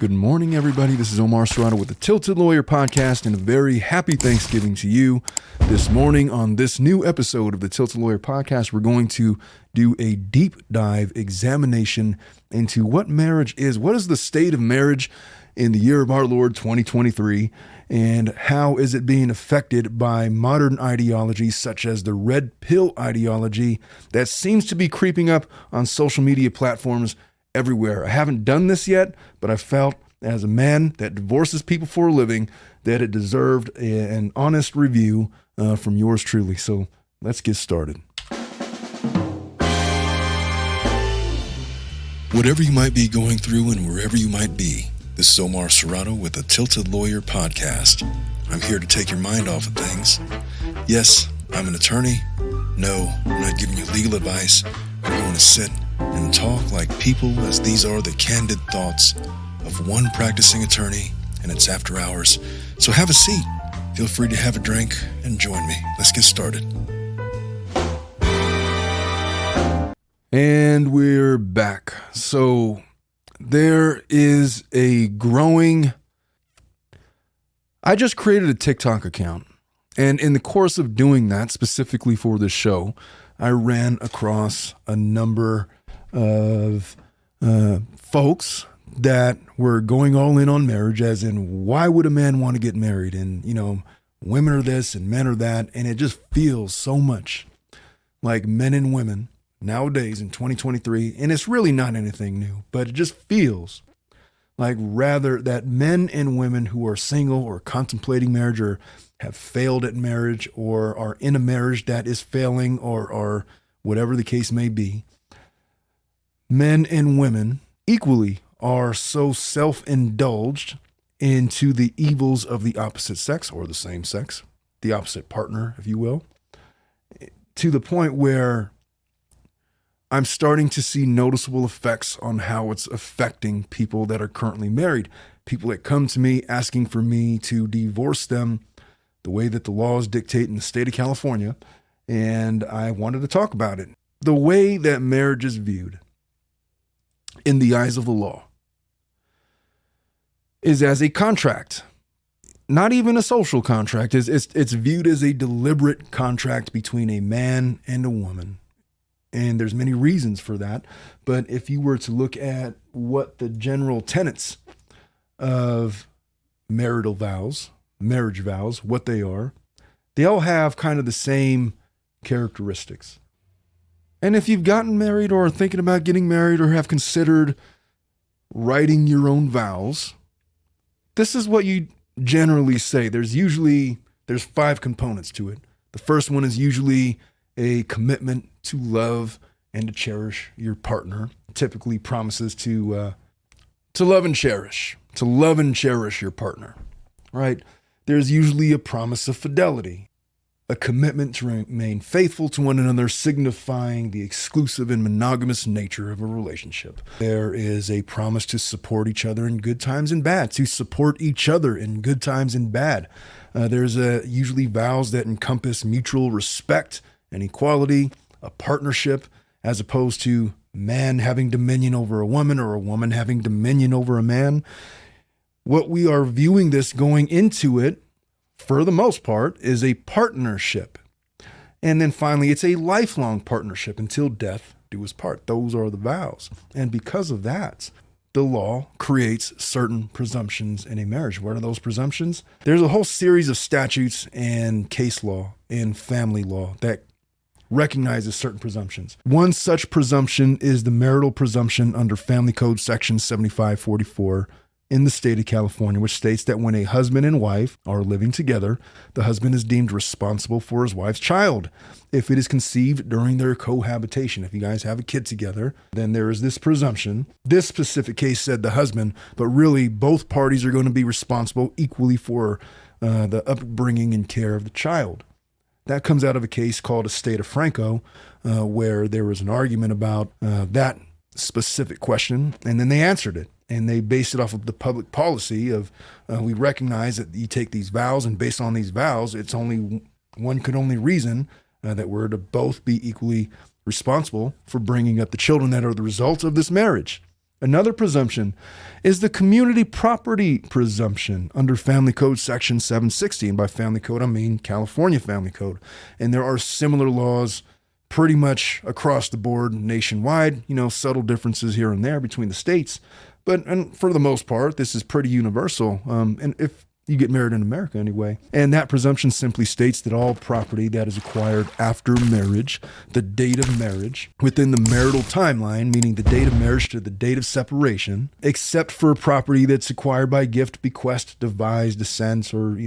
Good morning, everybody. This is Omar Serrato with the Tilted Lawyer Podcast, and a very happy Thanksgiving to you. This morning on this new episode of the Tilted Lawyer Podcast, we're going to do a deep dive examination into what marriage is. What is the state of marriage in the year of our Lord 2023, and how is it being affected by modern ideologies such as the red pill ideology that seems to be creeping up on social media platforms everywhere. I haven't done this yet, but I felt as a man that divorces people for a living that it deserved an honest review from yours truly. So let's get started. Whatever you might be going through and wherever you might be, this is Omar Serrato with the Tilted Lawyer Podcast. I'm here to take your mind off of things. Yes, I'm an attorney. No, I'm not giving you legal advice. We're going to sit and talk like people, as these are the candid thoughts of one practicing attorney, and it's after hours. So have a seat, feel free to have a drink, and join me. Let's get started. And we're back. So there is a growing... I just created a TikTok account, and in the course of doing that, specifically for this show, I ran across a number of folks that were going all in on marriage, as in, why would a man want to get married? And, you know, women are this and men are that. And it just feels so much like men and women nowadays in 2023. And it's really not anything new, but it just feels like rather that men and women who are single or contemplating marriage or have failed at marriage or are in a marriage that is failing or whatever the case may be, men and women equally are so self-indulged into the evils of the opposite sex or the same sex, the opposite partner, if you will, to the point where I'm starting to see noticeable effects on how it's affecting people that are currently married, people that come to me asking for me to divorce them the way that the laws dictate in the state of California, and I wanted to talk about it. The way that marriage is viewed in the eyes of the law is as a contract, not even a social contract. It's viewed as a deliberate contract between a man and a woman. And there's many reasons for that. But if you were to look at what the general tenets of marital vows, marriage vows, what they are, they all have kind of the same characteristics. And if you've gotten married or are thinking about getting married or have considered writing your own vows, this is what you generally say. There's 5 components to it. The first one is usually a commitment to love and to cherish your partner. Typically promises to love and cherish your partner, right? There's usually a promise of fidelity, a commitment to remain faithful to one another, signifying the exclusive and monogamous nature of a relationship. There is a promise to support each other in good times and bad, There's usually vows that encompass mutual respect and equality, a partnership, as opposed to man having dominion over a woman or a woman having dominion over a man. What we are viewing this going into it, for the most part, is a partnership. And then finally, it's a lifelong partnership until death do us part. Those are the vows. And because of that, the law creates certain presumptions in a marriage. What are those presumptions? There's a whole series of statutes and case law and family law that recognizes certain presumptions. One such presumption is the marital presumption under Family Code Section 7544 in the state of California, which states that when a husband and wife are living together, the husband is deemed responsible for his wife's child if it is conceived during their cohabitation. If you guys have a kid together, then there is this presumption. This specific case said the husband, but really both parties are going to be responsible equally for the upbringing and care of the child. That comes out of a case called Estate of Franco, where there was an argument about that specific question, and then they answered it. And they based it off of the public policy of we recognize that you take these vows, and based on these vows, it's only one could only reason that we're to both be equally responsible for bringing up the children that are the result of this marriage. Another presumption is the community property presumption under Family Code Section 760. And by Family Code, I mean California Family Code. And there are similar laws pretty much across the board nationwide, subtle differences here and there between the states. And for the most part, this is pretty universal. And if you get married in America anyway. And that presumption simply states that all property that is acquired after marriage, the date of marriage, within the marital timeline, meaning the date of marriage to the date of separation, except for property that's acquired by gift, bequest, devise, descent, or,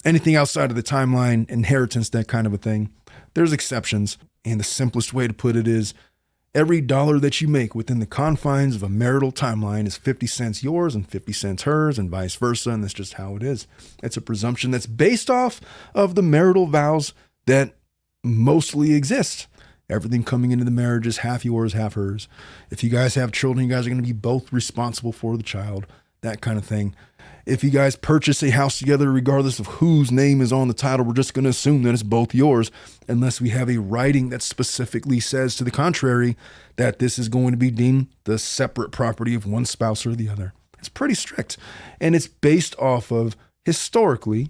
anything outside of the timeline, inheritance, that kind of a thing. There's exceptions. And the simplest way to put it is, every dollar that you make within the confines of a marital timeline is 50 cents yours and 50 cents hers and vice versa. And that's just how it is. It's a presumption that's based off of the marital vows that mostly exist. Everything coming into the marriage is half yours, half hers. If you guys have children, you guys are going to be both responsible for the child, that kind of thing. If you guys purchase a house together, regardless of whose name is on the title, we're just going to assume that it's both yours, unless we have a writing that specifically says to the contrary, that this is going to be deemed the separate property of one spouse or the other. It's pretty strict. And it's based off of, historically,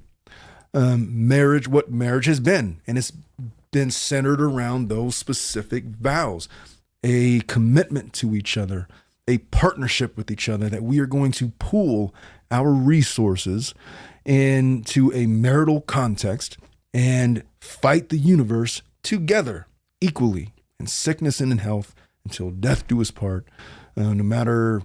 marriage, what marriage has been. And it's been centered around those specific vows, a commitment to each other, a partnership with each other, that we are going to pool our resources into a marital context and fight the universe together equally in sickness and in health until death do us part. No matter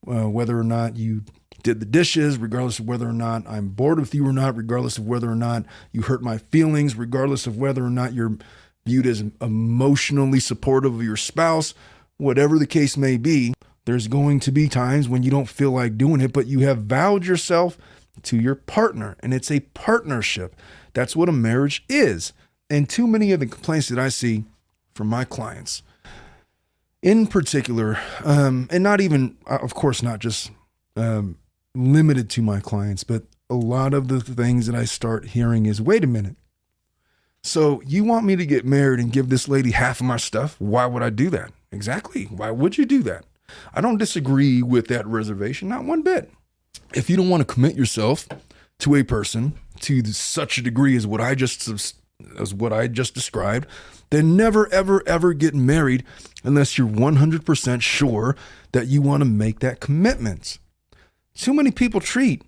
whether or not you did the dishes, regardless of whether or not I'm bored with you or not, regardless of whether or not you hurt my feelings, regardless of whether or not you're viewed as emotionally supportive of your spouse, whatever the case may be, there's going to be times when you don't feel like doing it, but you have vowed yourself to your partner, and it's a partnership. That's what a marriage is. And too many of the complaints that I see from my clients, in particular, and not even, of course, not just limited to my clients, but a lot of the things that I start hearing is, wait a minute. So you want me to get married and give this lady half of my stuff? Why would I do that? Exactly. Why would you do that? I don't disagree with that reservation, not one bit. If you don't want to commit yourself to a person to such a degree as what I just described, then never, ever, ever get married unless you're 100% sure that you want to make that commitment. Too many people treat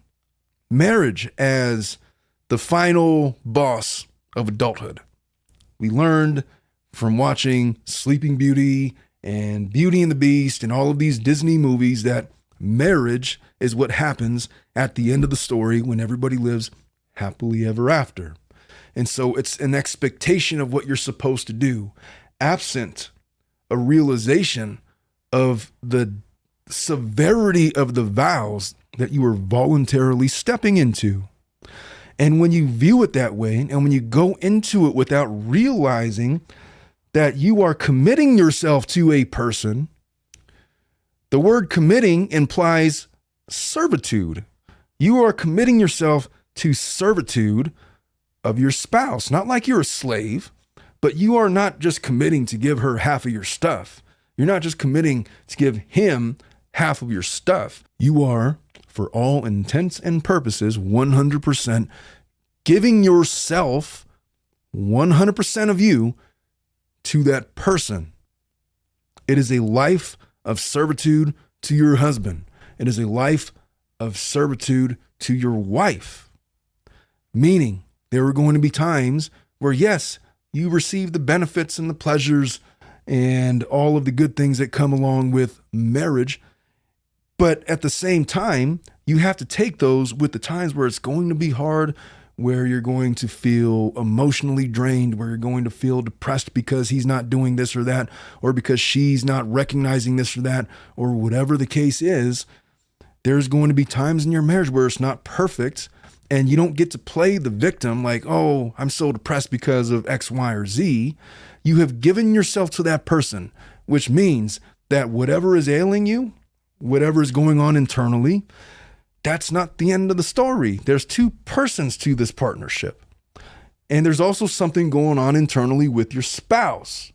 marriage as the final boss of adulthood. We learned from watching Sleeping Beauty and Beauty and the Beast and all of these Disney movies that marriage is what happens at the end of the story when everybody lives happily ever after. And so it's an expectation of what you're supposed to do, absent a realization of the severity of the vows that you are voluntarily stepping into. And when you view it that way, and when you go into it without realizing that you are committing yourself to a person, the word committing implies servitude. You are committing yourself to servitude of your spouse, not like you're a slave, but you are not just committing to give her half of your stuff. You're not just committing to give him half of your stuff. You are, for all intents and purposes, 100% giving yourself, 100% of you, to that person. It is a life of servitude to your husband. It is a life of servitude to your wife. Meaning, there are going to be times where, yes, you receive the benefits and the pleasures and all of the good things that come along with marriage. But at the same time, you have to take those with the times where it's going to be hard, where you're going to feel emotionally drained, where you're going to feel depressed because he's not doing this or that, or because she's not recognizing this or that, or whatever the case is. There's going to be times in your marriage where it's not perfect, and you don't get to play the victim like, oh, I'm so depressed because of X, Y, or Z. You have given yourself to that person, which means that whatever is ailing you, whatever is going on internally, that's not the end of the story. There's two persons to this partnership. And there's also something going on internally with your spouse.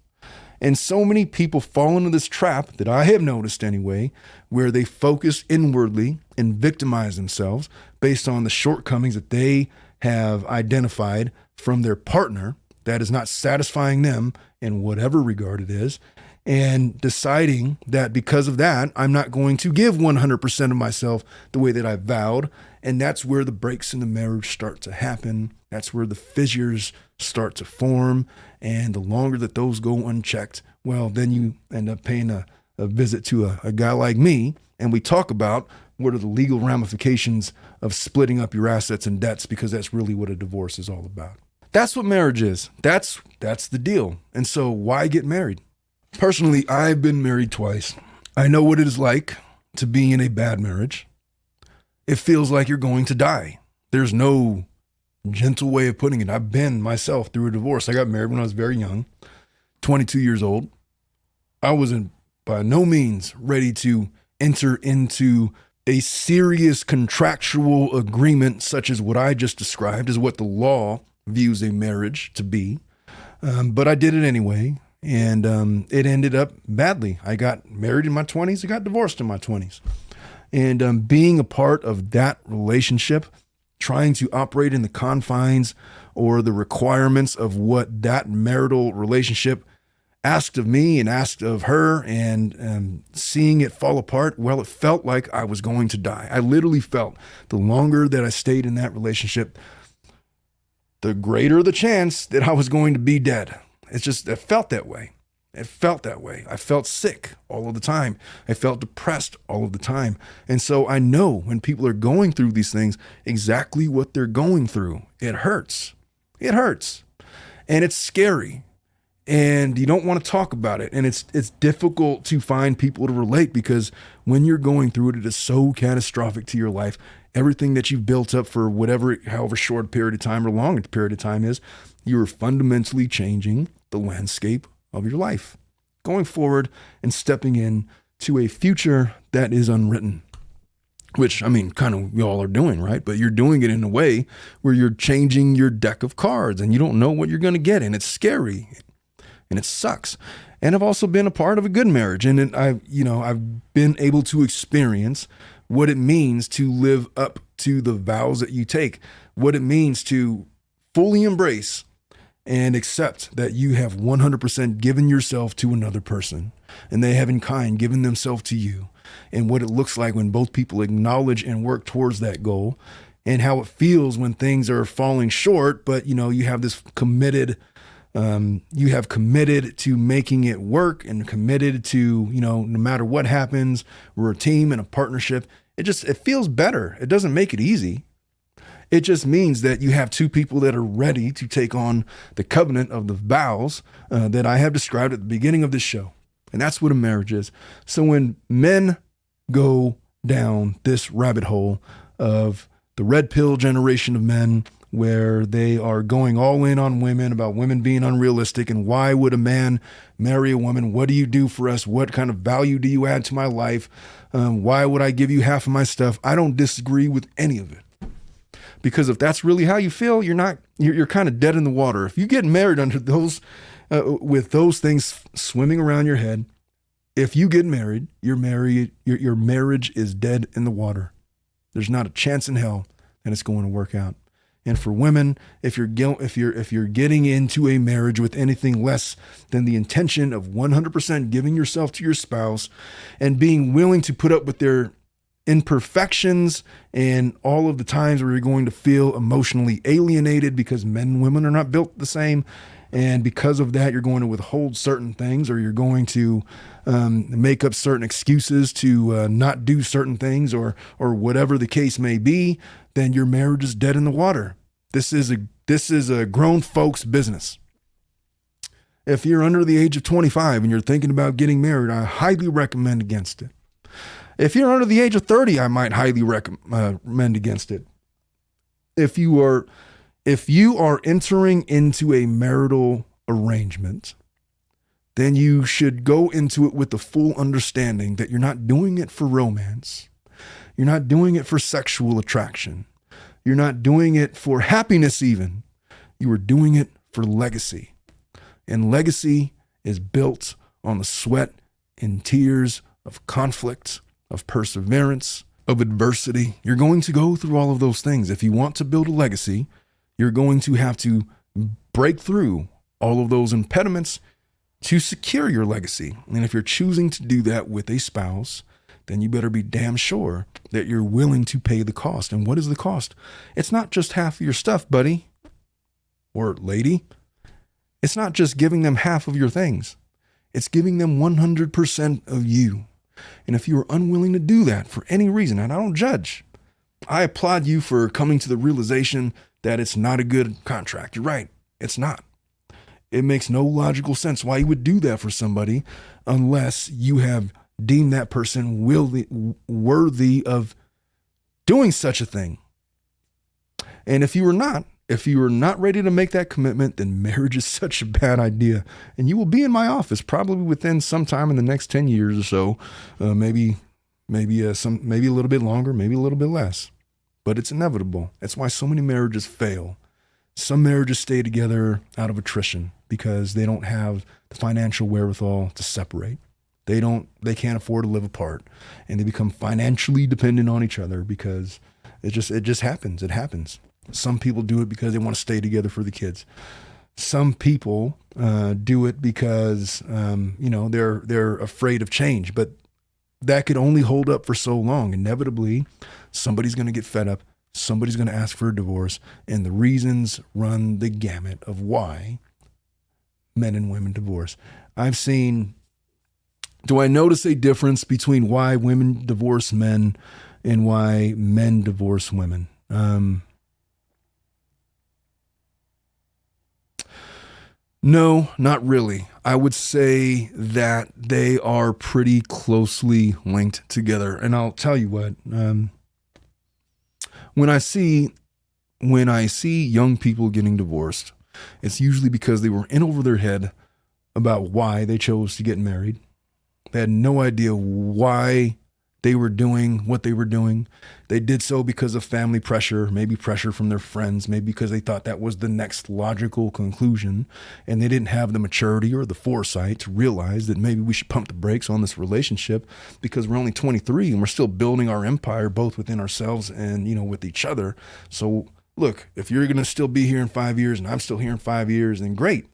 And so many people fall into this trap that I have noticed anyway, where they focus inwardly and victimize themselves based on the shortcomings that they have identified from their partner that is not satisfying them in whatever regard it is, and deciding that because of that, I'm not going to give 100% of myself the way that I vowed. And that's where the breaks in the marriage start to happen. That's where the fissures start to form. And the longer that those go unchecked, well, then you end up paying a visit to a guy like me. And we talk about what are the legal ramifications of splitting up your assets and debts, because that's really what a divorce is all about. That's what marriage is. That's the deal. And so why get married? Personally, I've been married twice. I know what it is like to be in a bad marriage. It feels like you're going to die. There's no gentle way of putting it. I've been myself through a divorce. I got married when I was very young, 22 years old. I wasn't by no means ready to enter into a serious contractual agreement such as what I just described is what the law views a marriage to be. But I did it anyway. And it ended up badly. I got married in my 20s. I got divorced in my 20s. And being a part of that relationship, trying to operate in the confines or the requirements of what that marital relationship asked of me and asked of her, and seeing it fall apart, well, it felt like I was going to die. I literally felt the longer that I stayed in that relationship, the greater the chance that I was going to be dead. It felt that way. It felt that way. I felt sick all of the time. I felt depressed all of the time. And so I know when people are going through these things, exactly what they're going through. It hurts. It hurts. And it's scary. And you don't want to talk about it. And it's difficult to find people to relate, because when you're going through it, it is so catastrophic to your life. Everything that you've built up for however short a period of time or long a period of time is, you're fundamentally changing the landscape of your life, going forward and stepping in to a future that is unwritten, which, I mean, kind of we all are doing, right? But you're doing it in a way where you're changing your deck of cards and you don't know what you're going to get. And it's scary and it sucks. And I've also been a part of a good marriage. And I've been able to experience what it means to live up to the vows that you take, what it means to fully embrace and accept that you have 100% given yourself to another person, and they have in kind given themselves to you, and what it looks like when both people acknowledge and work towards that goal, and how it feels when things are falling short, but you have this committed, committed to making it work, and committed to, no matter what happens, we're a team and a partnership. It feels better. It doesn't make it easy. It just means that you have two people that are ready to take on the covenant of the vows that I have described at the beginning of this show. And that's what a marriage is. So when men go down this rabbit hole of the red pill generation of men, where they are going all in on women, about women being unrealistic, and why would a man marry a woman? What do you do for us? What kind of value do you add to my life? Why would I give you half of my stuff? I don't disagree with any of it. Because if that's really how you feel, you're kind of dead in the water. If you get married under those, with those things swimming around your head, if you get married, your marriage is dead in the water. There's not a chance in hell that it's going to work out. And for women, if you're getting into a marriage with anything less than the intention of 100% giving yourself to your spouse and being willing to put up with their imperfections and all of the times where you're going to feel emotionally alienated because men and women are not built the same, and because of that you're going to withhold certain things, or you're going to make up certain excuses to not do certain things, or whatever the case may be, then your marriage is dead in the water. This is a grown folks business. If you're under the age of 25 and you're thinking about getting married, I highly recommend against it. If you're under the age of 30, I might highly recommend against it. If you are entering into a marital arrangement, then you should go into it with the full understanding that you're not doing it for romance. You're not doing it for sexual attraction. You're not doing it for happiness even. You are doing it for legacy. And legacy is built on the sweat and tears of conflict, of perseverance, of adversity. You're going to go through all of those things. If you want to build a legacy, you're going to have to break through all of those impediments to secure your legacy. And if you're choosing to do that with a spouse, then you better be damn sure that you're willing to pay the cost. And what is the cost? It's not just half of your stuff, buddy or lady. It's not just giving them half of your things. It's giving them 100% of you. And if you are unwilling to do that for any reason, and I don't judge, I applaud you for coming to the realization that it's not a good contract. You're right. It's not. It makes no logical sense why you would do that for somebody unless you have deemed that person worthy of doing such a thing. And if you are not ready to make that commitment, then marriage is such a bad idea. And you will be in my office probably within some time in the next 10 years or so, maybe a little bit longer, maybe a little bit less. But it's inevitable. That's why so many marriages fail. Some marriages stay together out of attrition because they don't have the financial wherewithal to separate. They can't afford to live apart, and they become financially dependent on each other because it just happens. It happens. Some people do it because they want to stay together for the kids. Some people do it because they're afraid of change, but that could only hold up for so long. Inevitably, somebody's going to get fed up. Somebody's going to ask for a divorce, and the reasons run the gamut of why men and women divorce. Do I notice a difference between why women divorce men and why men divorce women? No, not really. I would say that they are pretty closely linked together. And I'll tell you what, when I see young people getting divorced, it's usually because they were in over their head about why they chose to get married. They had no idea why they were doing what they were doing. They did so because of family pressure, maybe pressure from their friends, maybe because they thought that was the next logical conclusion, and they didn't have the maturity or the foresight to realize that maybe we should pump the brakes on this relationship because we're only 23 and we're still building our empire both within ourselves and, with each other. So look, if you're going to still be here in 5 years and I'm still here in 5 years, then great.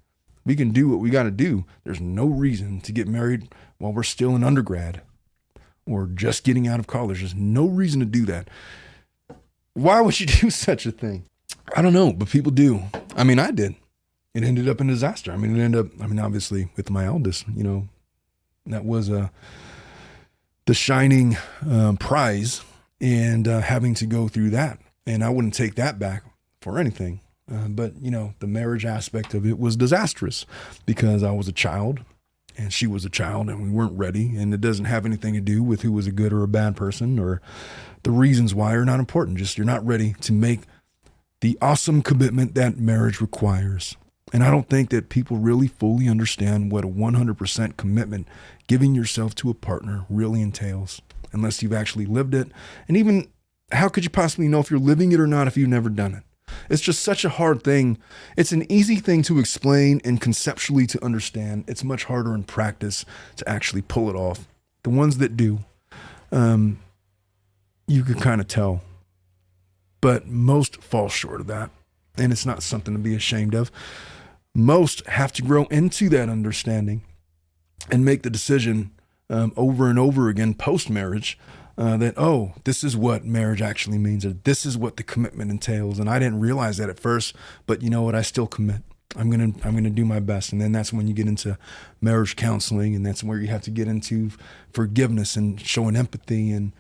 We can do what we got to do. There's no reason to get married while we're still in undergrad or just getting out of college. There's no reason to do that. Why would you do such a thing? I don't know, but people do. I mean, I did. It ended up in disaster. Obviously with my eldest, that was the shining prize, and having to go through that. And I wouldn't take that back for anything. But the marriage aspect of it was disastrous because I was a child and she was a child and we weren't ready. And it doesn't have anything to do with who was a good or a bad person, or the reasons why are not important. Just you're not ready to make the awesome commitment that marriage requires. And I don't think that people really fully understand what a 100% commitment, giving yourself to a partner, really entails, unless you've actually lived it. And even how could you possibly know if you're living it or not if you've never done it? It's just such a hard thing. It's an easy thing to explain and conceptually to understand. It's much harder in practice to actually pull it off. The ones that do, you can kind of tell, but most fall short of that. And it's not something to be ashamed of. Most have to grow into that understanding and make the decision over and over again post-marriage that, this is what marriage actually means, or this is what the commitment entails. And I didn't realize that at first, but you know what? I still commit. I'm gonna do my best. And then that's when you get into marriage counseling, and that's where you have to get into forgiveness and showing empathy and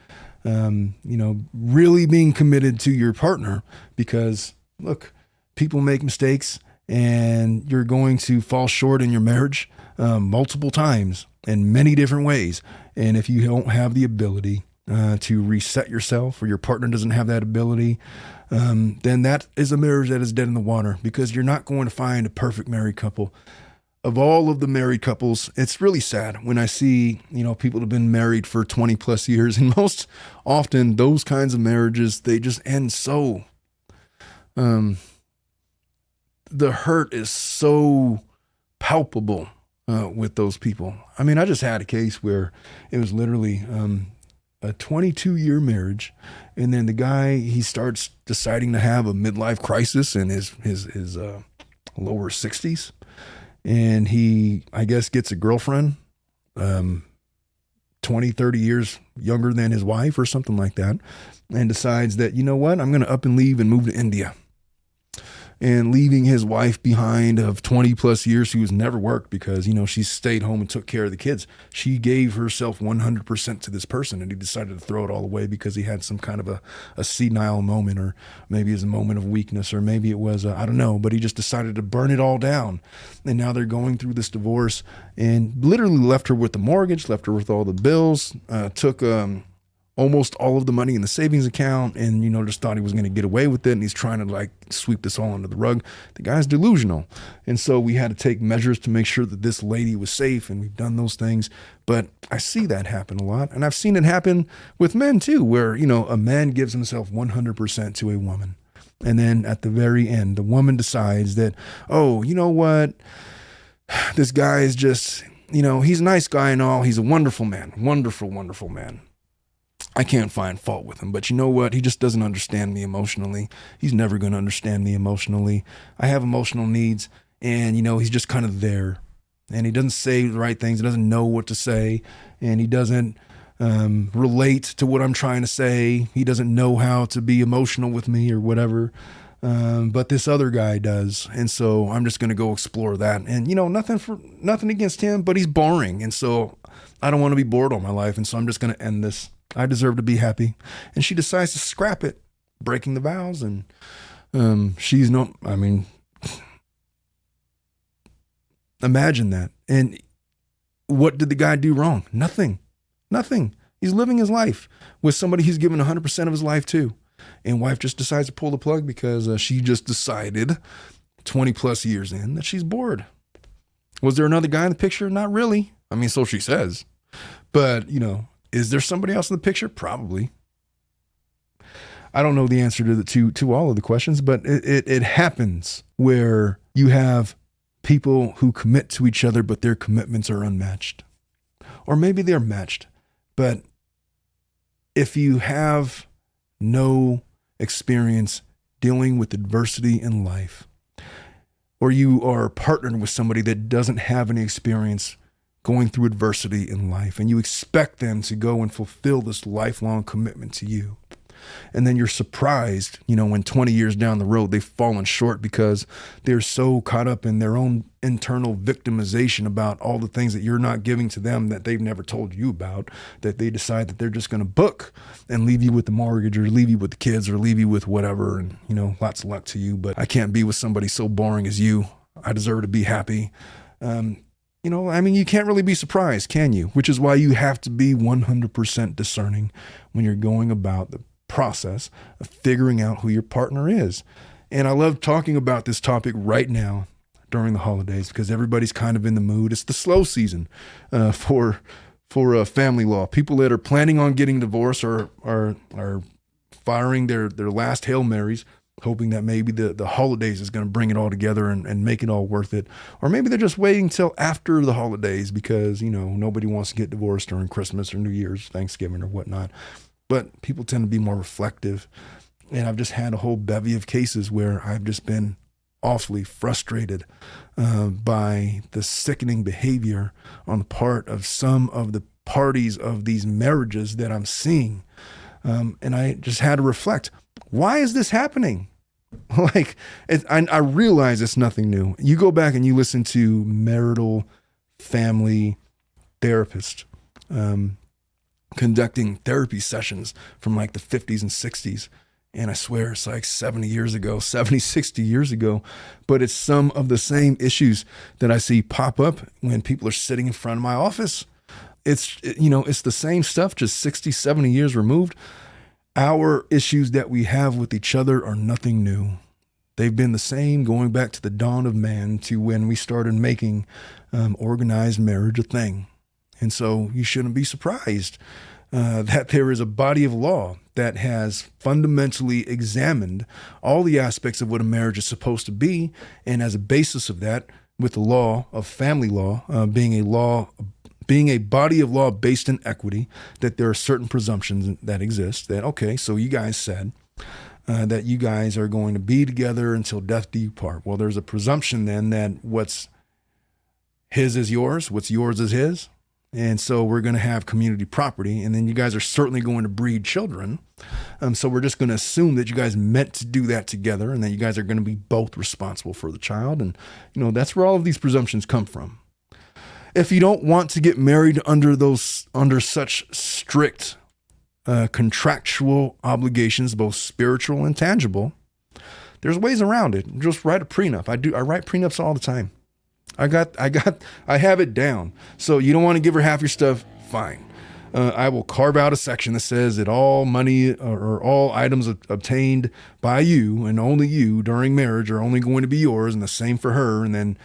really being committed to your partner. Because look, people make mistakes, and you're going to fall short in your marriage multiple times in many different ways. And if you don't have the ability to reset yourself, or your partner doesn't have that ability, then that is a marriage that is dead in the water, because you're not going to find a perfect married couple. Of all of the married couples, it's really sad when I see, people that have been married for 20 plus years, and most often those kinds of marriages, they just end so, the hurt is so palpable. with those people. I mean, I just had a case where it was literally a 22-year marriage, and then the guy, he starts deciding to have a midlife crisis in his lower 60s, and he, I guess, gets a girlfriend 20, 30 years younger than his wife or something like that, and decides that, you know what, I'm going to up and leave and move to India. And leaving his wife behind of 20 plus years, who has never worked because, you know, she stayed home and took care of the kids. She gave herself 100% to this person, and he decided to throw it all away because he had some kind of a senile moment, or maybe it was a moment of weakness, or maybe it was, I don't know, but he just decided to burn it all down. And now they're going through this divorce, and literally left her with the mortgage, left her with all the bills, took almost all of the money in the savings account, and, you know, just thought he was going to get away with it. And he's trying to like sweep this all under the rug. The guy's delusional. And so we had to take measures to make sure that this lady was safe. And we've done those things, but I see that happen a lot. And I've seen it happen with men too, where, you know, a man gives himself 100% to a woman. And then at the very end, the woman decides that, oh, you know what? This guy is just, you know, he's a nice guy and all. He's a wonderful man, wonderful, wonderful man. I can't find fault with him, but you know what? He just doesn't understand me emotionally. He's never going to understand me emotionally. I have emotional needs, and, you know, he's just kind of there, and he doesn't say the right things. He doesn't know what to say, and he doesn't relate to what I'm trying to say. He doesn't know how to be emotional with me or whatever. But this other guy does. And so I'm just going to go explore that. And, you know, nothing against him, but he's boring. And so I don't want to be bored all my life. And so I'm just going to end this. I deserve to be happy. And she decides to scrap it, breaking the vows. And imagine that. And what did the guy do wrong? Nothing. He's living his life with somebody he's given 100% of his life to. And wife just decides to pull the plug because she just decided 20 plus years in that she's bored. Was there another guy in the picture? Not really. I mean, so she says. But, you know, is there somebody else in the picture? Probably. I don't know the answer to all of the questions, but it happens where you have people who commit to each other, but their commitments are unmatched. Or maybe they're matched. But if you have no experience dealing with adversity in life, or you are partnered with somebody that doesn't have any experience going through adversity in life, and you expect them to go and fulfill this lifelong commitment to you, and then you're surprised, you know, when 20 years down the road, they've fallen short because they're so caught up in their own internal victimization about all the things that you're not giving to them that they've never told you about, that they decide that they're just going to book and leave you with the mortgage, or leave you with the kids, or leave you with whatever. And, you know, lots of luck to you, but I can't be with somebody so boring as you. I deserve to be happy. You know, I mean, you can't really be surprised, can you? Which is why you have to be 100% discerning when you're going about the process of figuring out who your partner is. And I love talking about this topic right now during the holidays because everybody's kind of in the mood. It's the slow season for family law. People that are planning on getting divorced are firing their last Hail Marys, hoping that maybe the holidays is going to bring it all together and make it all worth it. Or maybe they're just waiting till after the holidays because, you know, nobody wants to get divorced during Christmas or New Year's, Thanksgiving or whatnot. But people tend to be more reflective. And I've just had a whole bevy of cases where I've just been awfully frustrated by the sickening behavior on the part of some of the parties of these marriages that I'm seeing. And I just had to reflect, why is this happening? Like, I realize it's nothing new. You go back and you listen to marital family therapists, conducting therapy sessions from like the 50s and 60s. And I swear it's like 70 years ago, 70, 60 years ago. But it's some of the same issues that I see pop up when people are sitting in front of my office. It's, you know, it's the same stuff, just 60, 70 years removed. Our issues that we have with each other are nothing new. They've been the same going back to the dawn of man, to when we started making organized marriage a thing. And so you shouldn't be surprised that there is a body of law that has fundamentally examined all the aspects of what a marriage is supposed to be. And as a basis of that, with the law of family law being a body of law based in equity, that there are certain presumptions that exist. That, okay, so you guys said that you guys are going to be together until death do you part. Well, there's a presumption then that what's his is yours, what's yours is his. And so we're going to have community property, and then you guys are certainly going to breed children. So we're just going to assume that you guys meant to do that together, and that you guys are going to be both responsible for the child. And, that's where all of these presumptions come from. If you don't want to get married under such strict contractual obligations, both spiritual and tangible, there's ways around it. Just write a prenup. I write prenups all the time. I have it down. So you don't want to give her half your stuff? Fine. I will carve out a section that says that all money or all items obtained by you and only you during marriage are only going to be yours, and the same for her. And then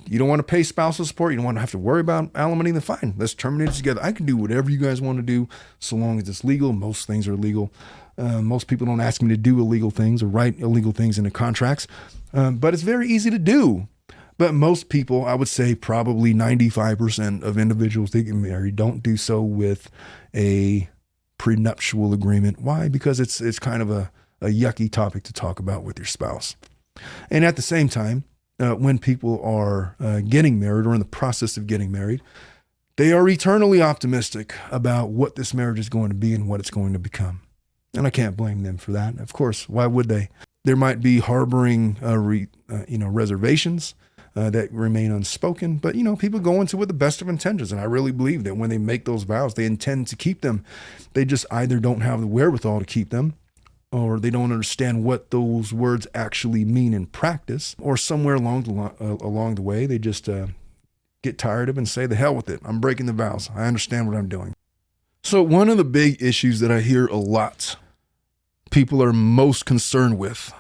you don't want to pay spousal support, you don't want to have to worry about alimony, then fine. Let's terminate it together. I can do whatever you guys want to do so long as it's legal. Most things are legal. Most people don't ask me to do illegal things or write illegal things into contracts, but it's very easy to do. But most people, I would say probably 95% of individuals that get married don't do so with a prenuptial agreement. Why? Because it's kind of a yucky topic to talk about with your spouse. And at the same time, when people are getting married or in the process of getting married, they are eternally optimistic about what this marriage is going to be and what it's going to become. And I can't blame them for that. Of course, why would they? There might be harboring reservations that remain unspoken, but people go into it with the best of intentions. And I really believe that when they make those vows, they intend to keep them. They just either don't have the wherewithal to keep them, or they don't understand what those words actually mean in practice, or somewhere along the way, they just get tired of it and say, the hell with it. I'm breaking the vows. I understand what I'm doing. So one of the big issues that I hear a lot, people are most concerned with,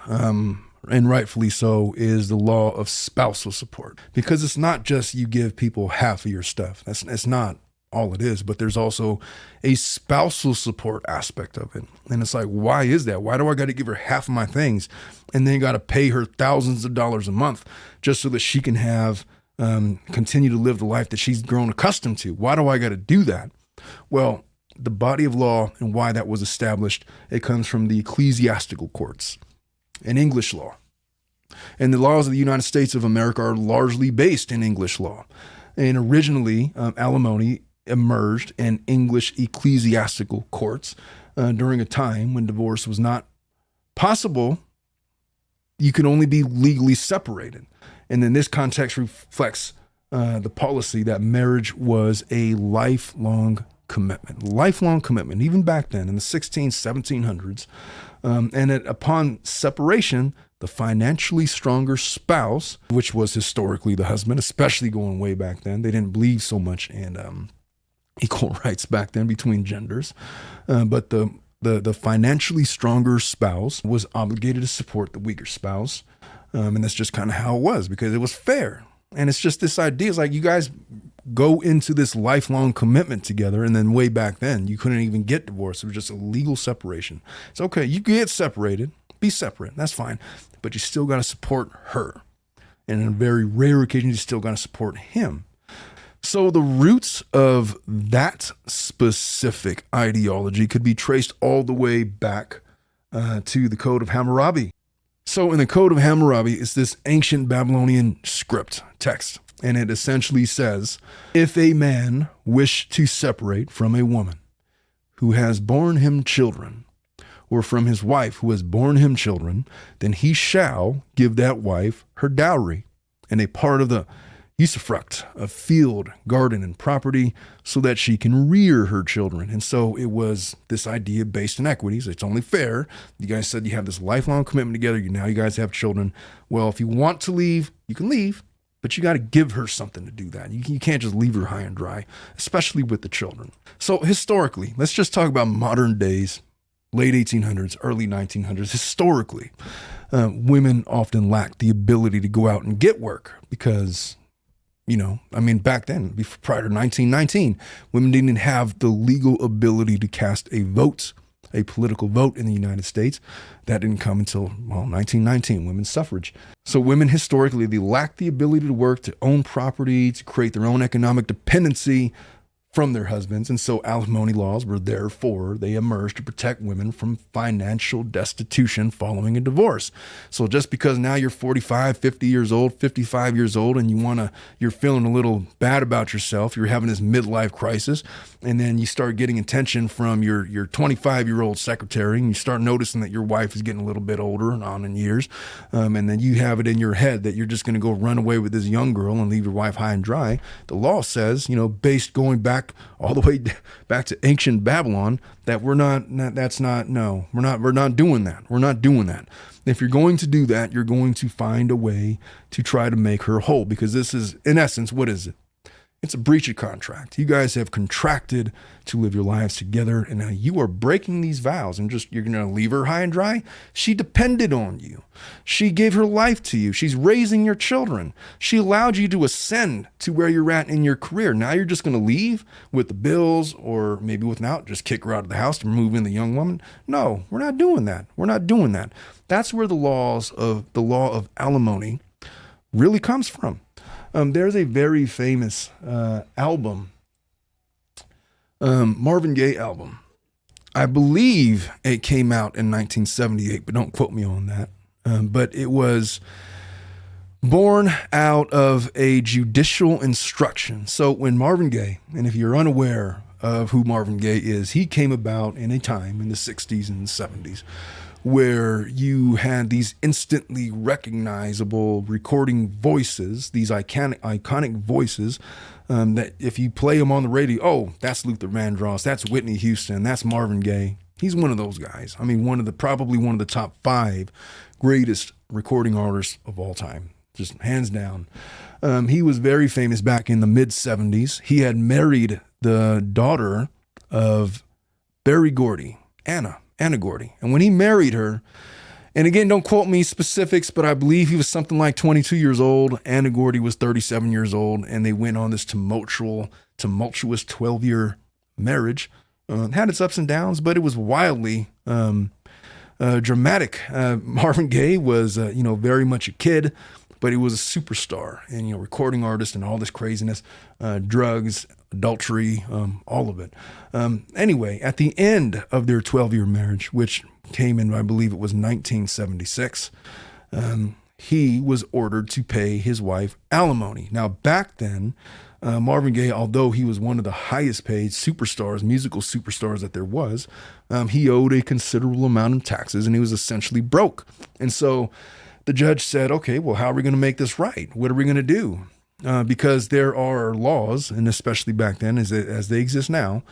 and rightfully so, is the law of spousal support. Because it's not just you give people half of your stuff. That's not all it is, but there's also a spousal support aspect of it. And it's like, why is that? Why do I got to give her half of my things and then got to pay her thousands of dollars a month just so that she can have, continue to live the life that she's grown accustomed to? Why do I got to do that? Well, the body of law and why that was established, it comes from the ecclesiastical courts and English law. And the laws of the United States of America are largely based in English law. And originally, alimony emerged in English ecclesiastical courts during a time when divorce was not possible. You could only be legally separated. And then this context reflects the policy that marriage was a lifelong commitment, even back then in the 1700s, and that upon separation, the financially stronger spouse, which was historically the husband, especially going way back then, they didn't believe so much in equal rights back then between genders, but the financially stronger spouse was obligated to support the weaker spouse, and that's just kind of how it was, because it was fair. And it's just this idea, it's like you guys go into this lifelong commitment together, and then way back then, you couldn't even get divorced. It was just a legal separation. It's okay, you get separated, be separate, that's fine, but you still got to support her. And in a very rare occasion, you still got to support him. So the roots of that specific ideology could be traced all the way back to the Code of Hammurabi. So in the Code of Hammurabi, it's this ancient Babylonian script text, and it essentially says, if a man wish to separate from a woman who has borne him children, or from his wife who has borne him children, then he shall give that wife her dowry and a part of the usufruct of field, garden, and property, so that she can rear her children. And so it was this idea based in equities. It's only fair. You guys said you have this lifelong commitment together. Now you guys have children. Well, if you want to leave, you can leave, but you got to give her something to do that. You can't just leave her high and dry, especially with the children. So historically, let's just talk about modern days, late 1800s, early 1900s. Historically, women often lacked the ability to go out and get work because, back then, prior to 1919, women didn't have the legal ability to cast a vote a political vote in the United States. That didn't come until, 1919, women's suffrage. So women historically, they lacked the ability to work, to own property, to create their own economic dependency from their husbands. And so alimony laws were therefore, they emerged to protect women from financial destitution following a divorce. So just because now you're 45, 50 years old, 55 years old, and you're feeling a little bad about yourself, you're having this midlife crisis, and then you start getting attention from your 25-year-old secretary, and you start noticing that your wife is getting a little bit older and on in years, and then you have it in your head that you're just going to go run away with this young girl and leave your wife high and dry. The law says, based going back all the way back to ancient Babylon, that we're not doing that. We're not doing that. If you're going to do that, you're going to find a way to try to make her whole, because this is, in essence, what is it? It's a breach of contract. You guys have contracted to live your lives together, and now you are breaking these vows, and you're going to leave her high and dry. She depended on you. She gave her life to you. She's raising your children. She allowed you to ascend to where you're at in your career. Now you're just going to leave with the bills, or maybe without, just kick her out of the house to move in the young woman. No, we're not doing that. We're not doing that. That's where the law of alimony really comes from. There's a very famous album, Marvin Gaye album. I believe it came out in 1978, but don't quote me on that. But it was born out of a judicial instruction. So when Marvin Gaye, and if you're unaware of who Marvin Gaye is, he came about in a time in the 60s and 70s where you had these instantly recognizable recording voices, these iconic voices, that if you play them on the radio, oh, that's Luther Vandross, that's Whitney Houston, that's Marvin Gaye. He's one of those guys. I mean, probably one of the top 5 greatest recording artists of all time, just hands down. He was very famous back in the mid 70s. He had married the daughter of Berry Gordy, Anna Gordy. And when he married her, and again, don't quote me specifics, but I believe he was something like 22 years old. Anna Gordy was 37 years old, and they went on this tumultuous 12-year marriage. Had its ups and downs, but it was wildly dramatic. Marvin Gaye was, very much a kid, but he was a superstar and, recording artist and all this craziness, drugs, adultery, all of it. Anyway, at the end of their 12-year marriage, which came in, I believe it was 1976, he was ordered to pay his wife alimony. Now, back then, Marvin Gaye, although he was one of the highest paid superstars, musical superstars that there was, he owed a considerable amount of taxes, and he was essentially broke. And so the judge said, okay, well, how are we going to make this right? What are we going to do? Because there are laws, and especially back then as they exist now,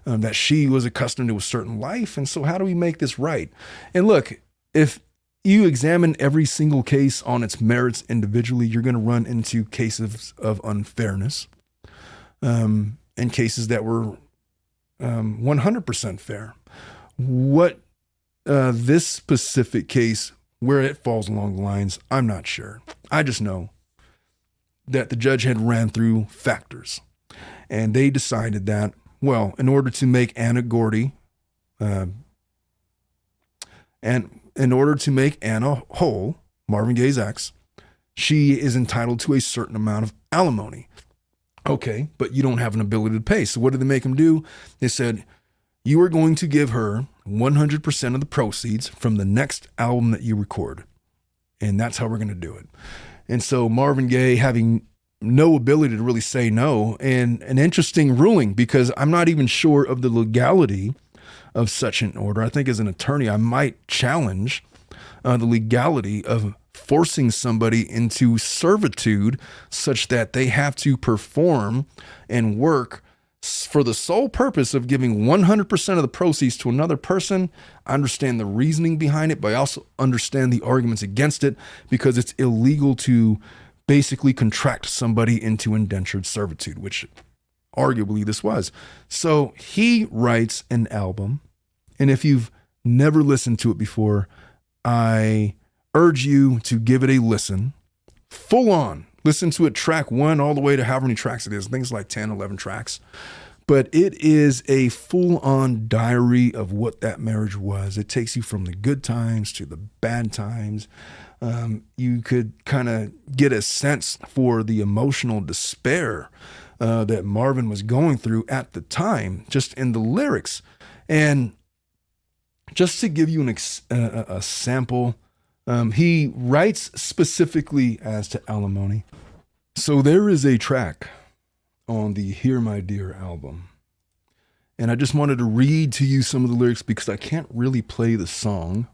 that she was accustomed to a certain life. And so how do we make this right? And look, if you examine every single case on its merits individually, you're going to run into cases of unfairness, and cases that were 100% fair. What this specific case, where it falls along the lines, I'm not sure. I just know that the judge had ran through factors, and they decided that, well, in order to make Anna Gordy, and in order to make Anna whole, Marvin Gaye's ex, she is entitled to a certain amount of alimony. Okay, but you don't have an ability to pay. So what did they make him do? They said, you are going to give her 100% of the proceeds from the next album that you record. And that's how we're going to do it. And so Marvin Gaye, having no ability to really say no, and an interesting ruling, because I'm not even sure of the legality of such an order. I think as an attorney, I might challenge the legality of forcing somebody into servitude such that they have to perform and work for the sole purpose of giving 100% of the proceeds to another person. I understand the reasoning behind it, but I also understand the arguments against it, because it's illegal to basically contract somebody into indentured servitude, which arguably this was. So he writes an album, and if you've never listened to it before, I urge you to give it a listen, full on. Listen to it track 1 all the way to however many tracks it is. I think it's like 10, 11 tracks. But it is a full-on diary of what that marriage was. It takes you from the good times to the bad times. You could kind of get a sense for the emotional despair that Marvin was going through at the time, just in the lyrics. And just to give you a sample, he writes specifically as to alimony. So there is a track on the Hear My Dear album. And I just wanted to read to you some of the lyrics because I can't really play the song.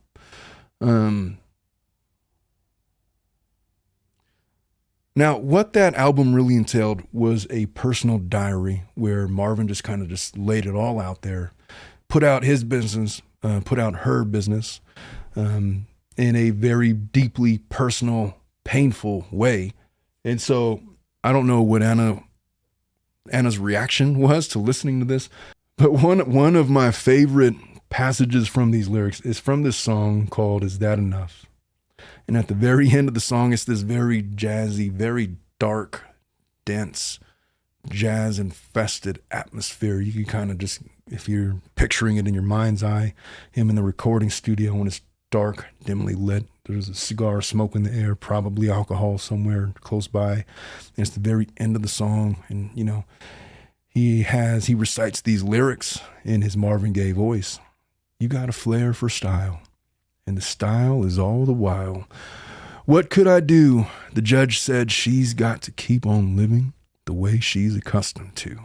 Now, what that album really entailed was a personal diary where Marvin just kind of just laid it all out there, put out his business, put out her business in a very deeply personal, painful way. And so I don't know what Anna's reaction was to listening to this, but one of my favorite passages from these lyrics is from this song called Is That Enough? And at the very end of the song, it's this very jazzy, very dark, dense, jazz-infested atmosphere. You can kind of just, if you're picturing it in your mind's eye, him in the recording studio when it's dark, dimly lit. There's a cigar smoke in the air, probably alcohol somewhere close by. And it's the very end of the song. And, you know, he recites these lyrics in his Marvin Gaye voice. You got a flair for style, and the style is all the while. What could I do? The judge said she's got to keep on living the way she's accustomed to.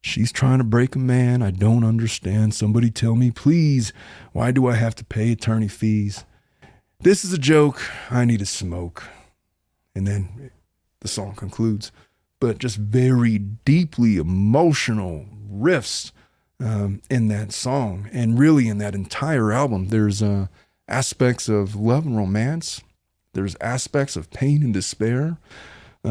She's trying to break a man I don't understand. Somebody tell me, please, why do I have to pay attorney fees? This is a joke. I need a smoke. And then the song concludes. But just very deeply emotional riffs in that song. And really in that entire album, there's aspects of love and romance. There's aspects of pain and despair.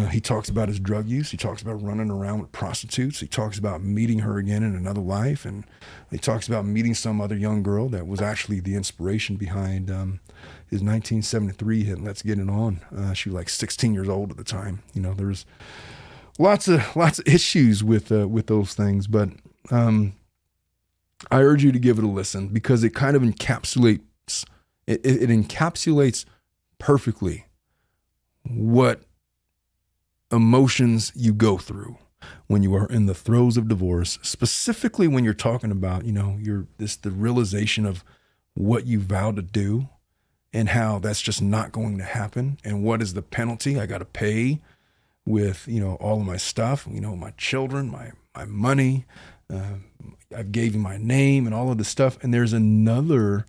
He talks about his drug use. He talks about running around with prostitutes. He talks about meeting her again in another life. And he talks about meeting some other young girl that was actually the inspiration behind his 1973 hit, Let's Get It On. She was like 16 years old at the time. You know, there's lots of issues with those things. But I urge you to give it a listen because it kind of encapsulates, it encapsulates perfectly what emotions you go through when you are in the throes of divorce, specifically when you're talking about, you know, the realization of what you vowed to do and how that's just not going to happen. And what is the penalty I got to pay with, you know, all of my stuff, you know, my children, my money, I've gave you my name and all of this stuff. And there's another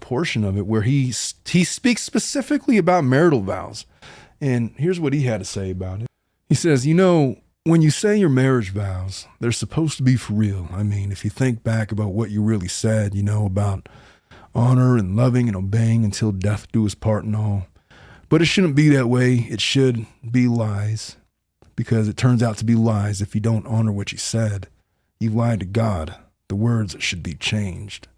portion of it where he speaks specifically about marital vows. And here's what he had to say about it. He says, you know, when you say your marriage vows, they're supposed to be for real. I mean, if you think back about what you really said, you know, about honor and loving and obeying until death do us part and all. But it shouldn't be that way. It should be lies, because it turns out to be lies if you don't honor what you said. You've lied to God. The words should be changed.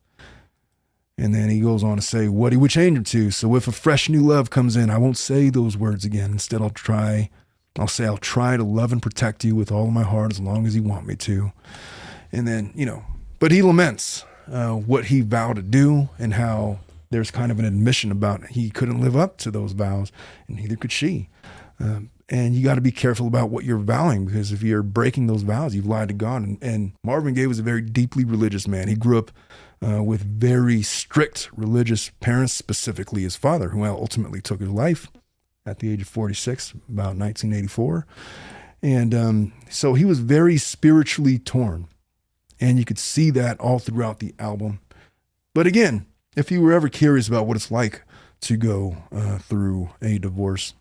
And then he goes on to say what he would change them to. So if a fresh new love comes in, I won't say those words again. Instead, I'll try to love and protect you with all of my heart as long as you want me to. And then, you know, but he laments what he vowed to do and how there's kind of an admission about he couldn't live up to those vows, and neither could she. And you got to be careful about what you're vowing, because if you're breaking those vows, you've lied to God. And Marvin Gaye was a very deeply religious man. He grew up with very strict religious parents, specifically his father, who ultimately took his life at the age of 46, about 1984. And so he was very spiritually torn. And you could see that all throughout the album. But again, if you were ever curious about what it's like to go through a divorce,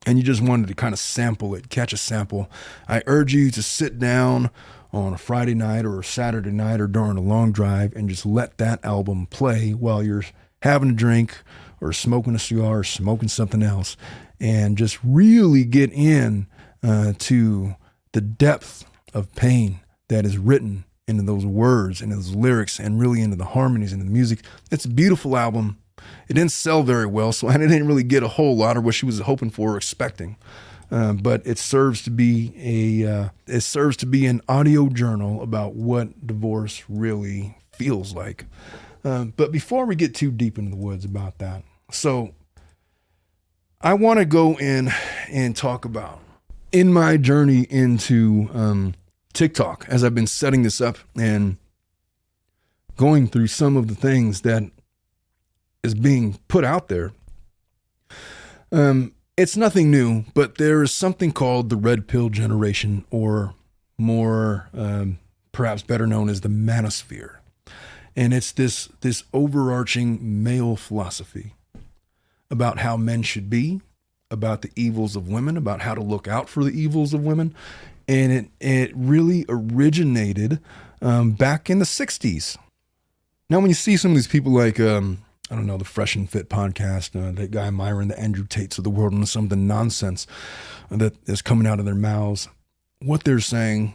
and you just wanted to kind of sample it, catch a sample, I urge you to sit down on a Friday night or a Saturday night or during a long drive and just let that album play while you're having a drink or smoking a cigar or smoking something else, and just really get in to the depth of pain that is written into those words and those lyrics, and really into the harmonies and the music. It's a beautiful album. It didn't sell very well, so I didn't really get a whole lot of what she was hoping for or expecting. but it serves to be an audio journal about what divorce really feels like. But before we get too deep into the woods about that, so I want to go in and talk about in my journey into TikTok, as I've been setting this up and going through some of the things that is being put out there. It's nothing new, but there is something called the red pill generation, or more perhaps better known as the Manosphere. And it's this overarching male philosophy about how men should be, about the evils of women, about how to look out for the evils of women. And it really originated back in the 60s. Now, when you see some of these people like, I don't know, the Fresh and Fit podcast, that guy Myron, the Andrew Tates of the world, and some of the nonsense that is coming out of their mouths, what they're saying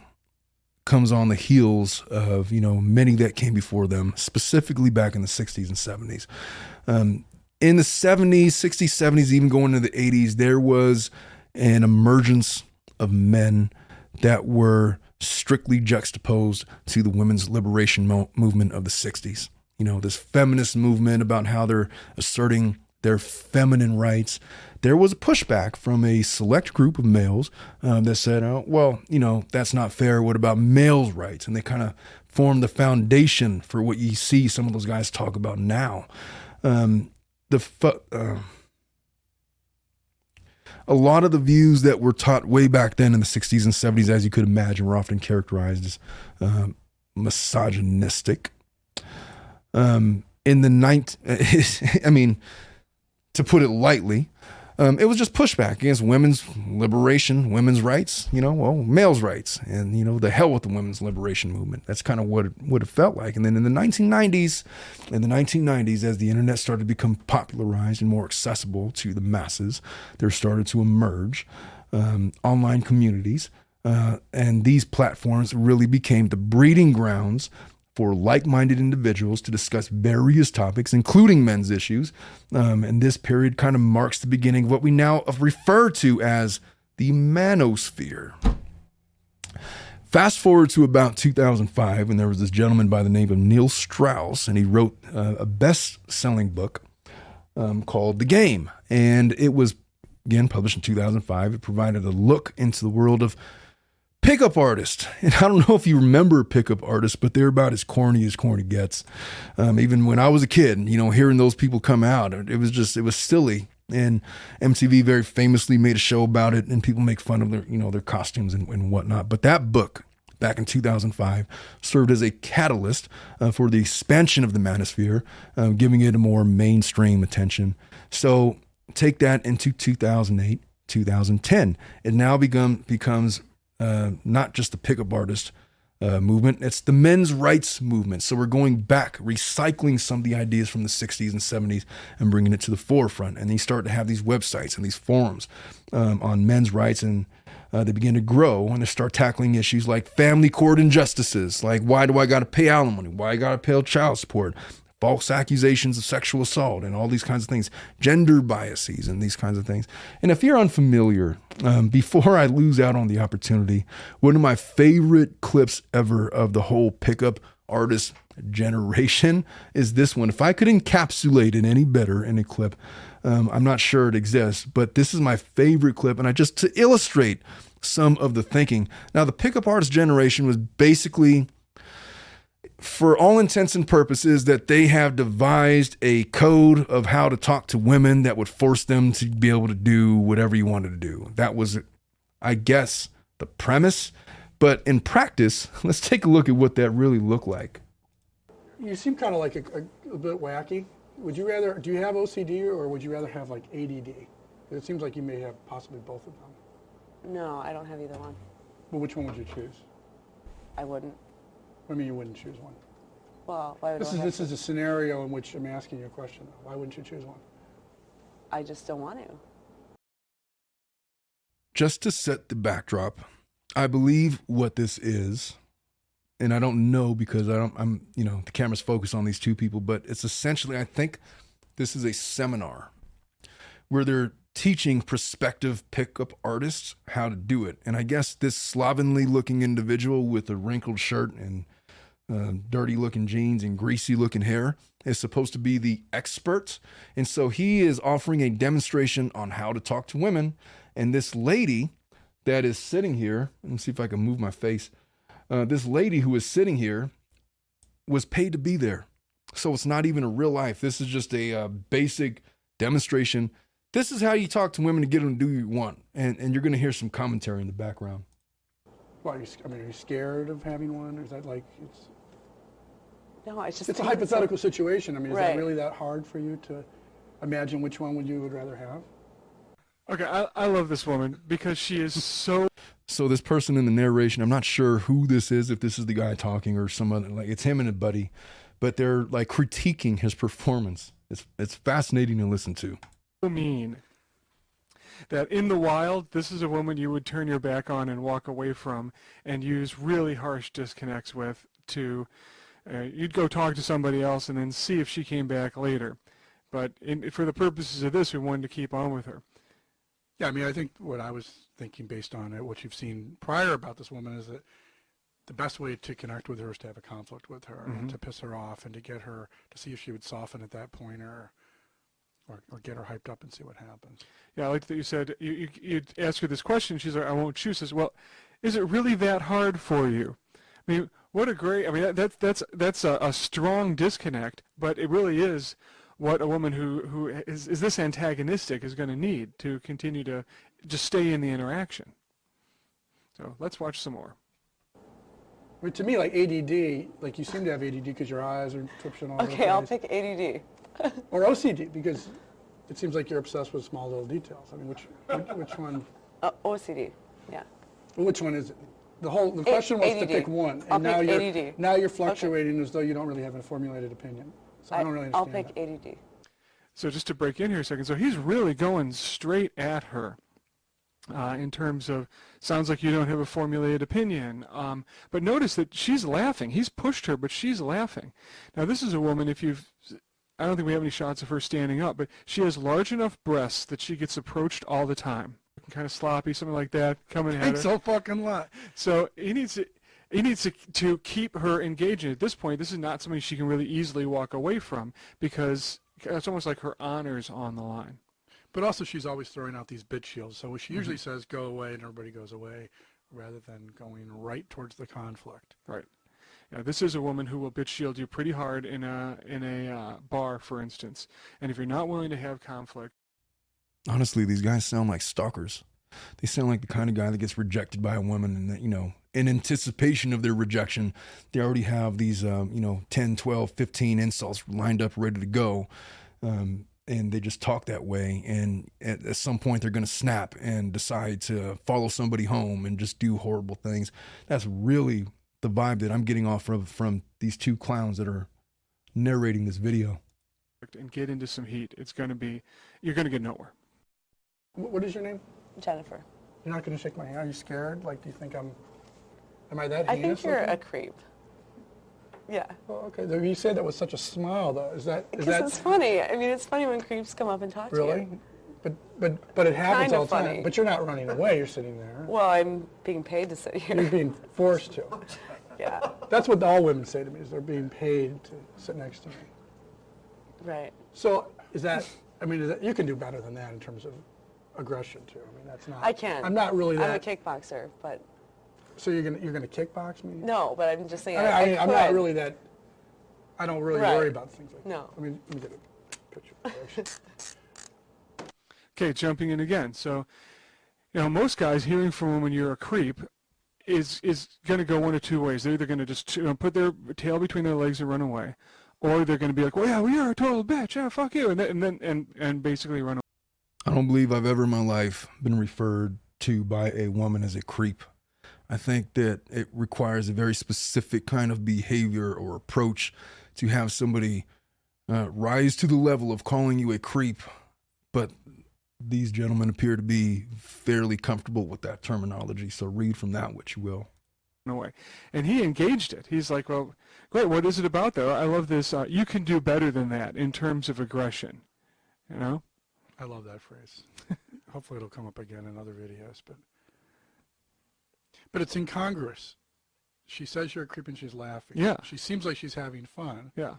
comes on the heels of, many that came before them, specifically back in the 60s and 70s. In the 70s, 60s, 70s, even going into the 80s, there was an emergence of men that were strictly juxtaposed to the women's liberation movement of the 60s. This feminist movement about how they're asserting their feminine rights. There was a pushback from a select group of males that said, oh, well, that's not fair. What about males' rights? And they kind of formed the foundation for what you see some of those guys talk about now. A lot of the views that were taught way back then in the 60s and 70s, as you could imagine, were often characterized as misogynistic. To put it lightly, it was just pushback against women's liberation, women's rights, males' rights, and, the hell with the women's liberation movement. That's kind of what it felt like. And then in the 1990s, as the internet started to become popularized and more accessible to the masses, there started to emerge online communities, and these platforms really became the breeding grounds for like-minded individuals to discuss various topics, including men's issues. And this period kind of marks the beginning of what we now refer to as the Manosphere. Fast forward to about 2005, and there was this gentleman by the name of Neil Strauss, and he wrote a best-selling book called The Game. And it was, again, published in 2005. It provided a look into the world of pickup artist. And I don't know if you remember pickup artists, but they're about as corny gets. Even when I was a kid, hearing those people come out, it was silly. And MTV very famously made a show about it, and people make fun of their costumes and whatnot. But that book, back in 2005, served as a catalyst for the expansion of the Manosphere, giving it a more mainstream attention. So take that into 2008, 2010. It now becomes not just the pickup artist movement, it's the men's rights movement. So we're going back, recycling some of the ideas from the 60s and 70s and bringing it to the forefront. And they start to have these websites and these forums on men's rights, and they begin to grow, and they start tackling issues like family court injustices, like why do I got to pay alimony? Why I got to pay child support? False accusations of sexual assault and all these kinds of things, gender biases and these kinds of things. And if you're unfamiliar, before I lose out on the opportunity, one of my favorite clips ever of the whole pickup artist generation is this one. If I could encapsulate it any better in a clip, I'm not sure it exists, but this is my favorite clip, and just to illustrate some of the thinking. Now, the pickup artist generation was basically, for all intents and purposes, that they have devised a code of how to talk to women that would force them to be able to do whatever you wanted to do. That was, I guess, the premise. But in practice, let's take a look at what that really looked like. You seem kind of like a bit wacky. Do you have OCD, or would you rather have like ADD? It seems like you may have possibly both of them. No, I don't have either one. Well, which one would you choose? I wouldn't. I mean, you wouldn't choose one. Well, why would This is a scenario in which I'm asking you a question. Why wouldn't you choose one? I just don't want to. Just to set the backdrop, I believe what this is, and I don't know because the camera's focused on these two people, but it's essentially, I think this is a seminar where they're teaching prospective pickup artists how to do it. And I guess this slovenly looking individual with a wrinkled shirt and dirty looking jeans and greasy looking hair is supposed to be the expert. And so he is offering a demonstration on how to talk to women. And this lady that is sitting here, let me see if I can move my face. This lady who is sitting here was paid to be there. So it's not even a real life. This is just a basic demonstration. This is how you talk to women to get them to do what you want. And you're going to hear some commentary in the background. Well, are you scared of having one? Or is that like, No, I just it's a think hypothetical situation. I mean, is Right. that really that hard for you to imagine which one you would rather have? Okay, I love this woman because she is so. So this person in the narration, I'm not sure who this is, if this is the guy talking or some other, like it's him and a buddy, but they're like critiquing his performance. It's fascinating to listen to. Mean that in the wild, this is a woman you would turn your back on and walk away from and use really harsh disconnects with to, you'd go talk to somebody else and then see if she came back later. But for the purposes of this, we wanted to keep on with her. Yeah, I mean, I think what I was thinking based on what you've seen prior about this woman is that the best way to connect with her is to have a conflict with her and to piss her off and to get her to see if she would soften at that point or get her hyped up and see what happens. Yeah, I like that you said, you'd ask her this question, she's like, I won't choose. Says, well, is it really that hard for you? I mean, what a great, I mean, that's a strong disconnect, but it really is what a woman who is this antagonistic is going to need to continue to just stay in the interaction. So let's watch some more. I mean, to me, like ADD, like you seem to have ADD because your eyes are twitching all over the Okay, I'll place. pick ADD. Or OCD, because it seems like you're obsessed with small little details. I mean, which one? OCD, yeah. Which one is it? The question was to ADD. pick one, I'll and now pick you're ADD. now you're fluctuating as though you don't really have a formulated opinion. So I don't really I'll understand. pick ADD. So just to break in here a second, so he's really going straight at her in terms of, sounds like you don't have a formulated opinion. But notice that she's laughing. He's pushed her, but she's laughing. Now this is a woman, I don't think we have any shots of her standing up, but she has large enough breasts that she gets approached all the time. Kind of sloppy, something like that, coming at her. Thanks so fucking lot. So he needs to keep her engaged. And at this point, this is not something she can really easily walk away from because it's almost like her honor's on the line. But also, she's always throwing out these bitch shields. So she usually says, "Go away," and everybody goes away, rather than going right towards the conflict. Right. Yeah, this is a woman who will bitch shield you pretty hard in a bar, for instance. And if you're not willing to have conflict. Honestly, these guys sound like stalkers. They sound like the kind of guy that gets rejected by a woman and that, in anticipation of their rejection, they already have these, 10, 12, 15 insults lined up, ready to go. And they just talk that way. And at some point they're going to snap and decide to follow somebody home and just do horrible things. That's really the vibe that I'm getting off from these two clowns that are narrating this video. And get into some heat. You're going to get nowhere. What is your name? Jennifer. You're not going to shake my hand. Are you scared? Like, do you think am I that I heinous? think you're looking? a creep. Yeah. Oh, okay. You said that with such a smile, though. Is that Because it's funny. I mean, it's funny when creeps come up and talk to really? you. But it happens Kind of all the time. funny. But you're not running away. You're sitting there. Well, I'm being paid to sit You're here. being forced to. Yeah. That's what all women say to me, is they're being paid to sit next to me. Right. So you can do better than that in terms of aggression too. I mean, that's not. I can. I'm not really that. I'm a kickboxer, but So you're gonna kickbox me? no, but I'm just saying I'm not could. really that. I don't really Right. worry about things like that. No. Let me get a picture. Actually. Okay, jumping in again. So, most guys hearing from a woman you're a creep is going to go one of two ways. They're either going to just put their tail between their legs and run away, or they're going to be like, well, yeah, well, you're a total bitch. Yeah, fuck you, and basically run away. I don't believe I've ever in my life been referred to by a woman as a creep. I think that it requires a very specific kind of behavior or approach to have somebody rise to the level of calling you a creep. But these gentlemen appear to be fairly comfortable with that terminology. So read from that what you will. Away. And he engaged it. He's like, well, great, what is it about though? I love this. You can do better than that in terms of aggression, I love that phrase. Hopefully it'll come up again in other videos, but it's incongruous. She says you're a creep and she's laughing. Yeah. She seems like she's having fun. Yeah.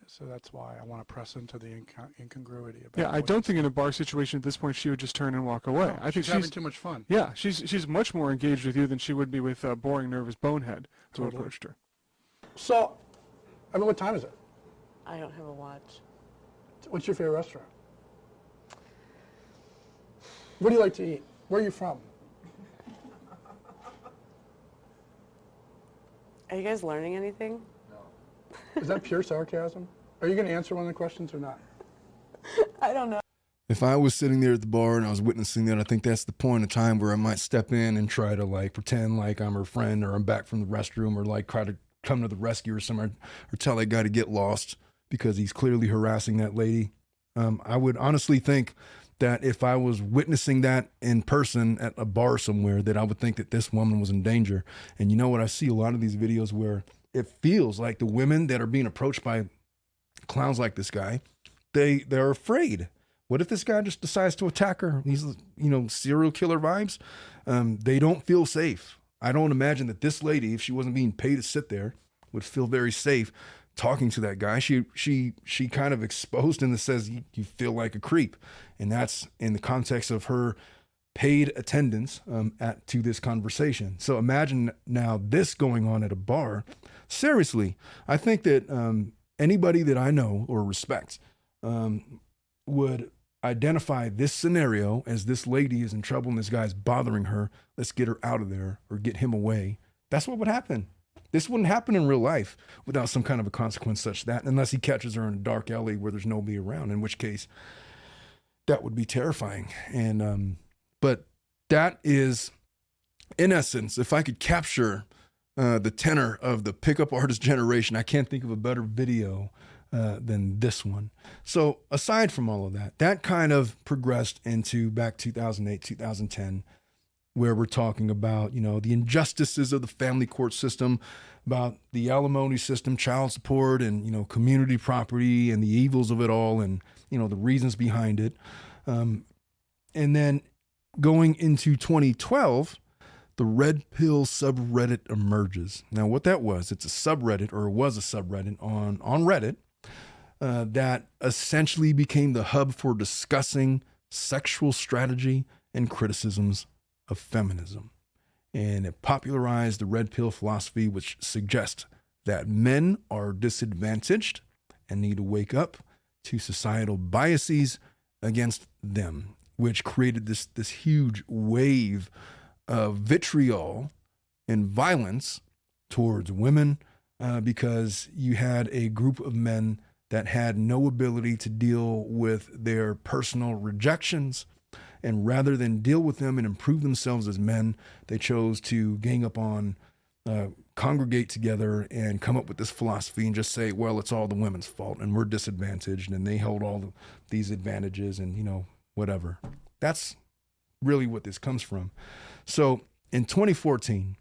So that's why I want to press into the incongruity. About Yeah, I what don't she's think in a bar situation at this point she would just turn and walk away. No, I think she's having too much fun. Yeah, she's much more engaged with you than she would be with a boring, nervous bonehead who Totally. approached her. So, I mean, what time is it? I don't have a watch. What's your favorite restaurant? What do you like to eat? Where are you from? Are you guys learning anything? Is that pure sarcasm? Are you going to answer one of the questions or not? I don't know. If I was sitting there at the bar and I was witnessing that, I think that's the point of time where I might step in and try to like pretend like I'm her friend or I'm back from the restroom or like try to come to the rescue or something or tell that guy to get lost because he's clearly harassing that lady. I would honestly think that if I was witnessing that in person at a bar somewhere, that I would think that this woman was in danger. And you know what? I see a lot of these videos where it feels like the women that are being approached by clowns like this guy, they're afraid. What if this guy just decides to attack her? These, serial killer vibes. They don't feel safe. I don't imagine that this lady, if she wasn't being paid to sit there, would feel very safe talking to that guy. She kind of exposed him that says you feel like a creep, and that's in the context of her paid attendance to this conversation. So imagine now this going on at a bar. Seriously, I think that anybody that I know or respect would identify this scenario as this lady is in trouble and this guy's bothering her. Let's get her out of there or get him away. That's what would happen. This wouldn't happen in real life without some kind of a consequence such that, unless he catches her in a dark alley where there's nobody around, in which case that would be terrifying. And but that is, in essence, if I could capture the tenor of the pickup artist generation, I can't think of a better video than this one. So aside from all of that, that kind of progressed into back 2008, 2010, where we're talking about, the injustices of the family court system, about the alimony system, child support, and, community property and the evils of it all and, the reasons behind it. And then going into 2012, the Red Pill subreddit emerges. Now, what that was, it's a subreddit, or was a subreddit on Reddit, that essentially became the hub for discussing sexual strategy and criticisms of feminism. And it popularized the Red Pill philosophy, which suggests that men are disadvantaged and need to wake up to societal biases against them, which created this huge wave of vitriol and violence towards women, because you had a group of men that had no ability to deal with their personal rejections. And rather than deal with them and improve themselves as men, they chose to gang up on, congregate together and come up with this philosophy and just say, well, it's all the women's fault and we're disadvantaged and they hold all these advantages and, whatever. That's really what this comes from. So in 2014,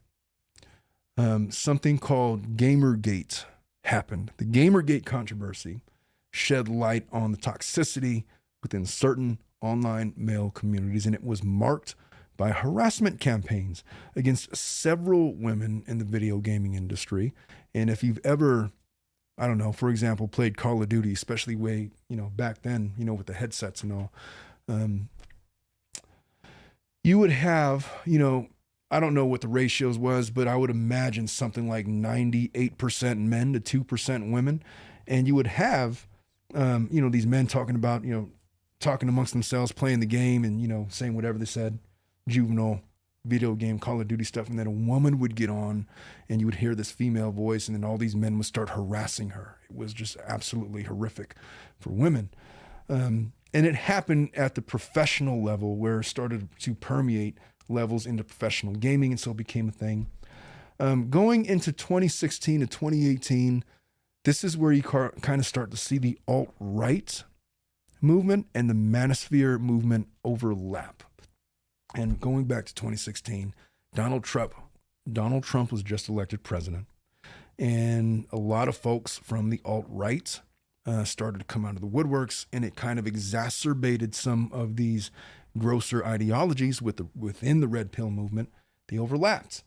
something called Gamergate happened. The Gamergate controversy shed light on the toxicity within certain online male communities, and it was marked by harassment campaigns against several women in the video gaming industry. And if you've ever, I don't know, for example, played Call of Duty, especially way, back then, with the headsets and all, you would have, I don't know what the ratios was, but I would imagine something like 98% men to 2% women. And you would have, these men talking about, talking amongst themselves, playing the game and, saying whatever they said, juvenile video game, Call of Duty stuff. And then a woman would get on and you would hear this female voice and then all these men would start harassing her. It was just absolutely horrific for women. And it happened at the professional level where it started to permeate levels into professional gaming. And so it became a thing. Going into 2016 to 2018, this is where you kind of start to see the alt-right movement and the Manosphere movement overlap. And going back to 2016, Donald Trump was just elected president. And a lot of folks from the alt-right started to come out of the woodworks, and it kind of exacerbated some of these grosser ideologies within the red pill movement. They overlapped.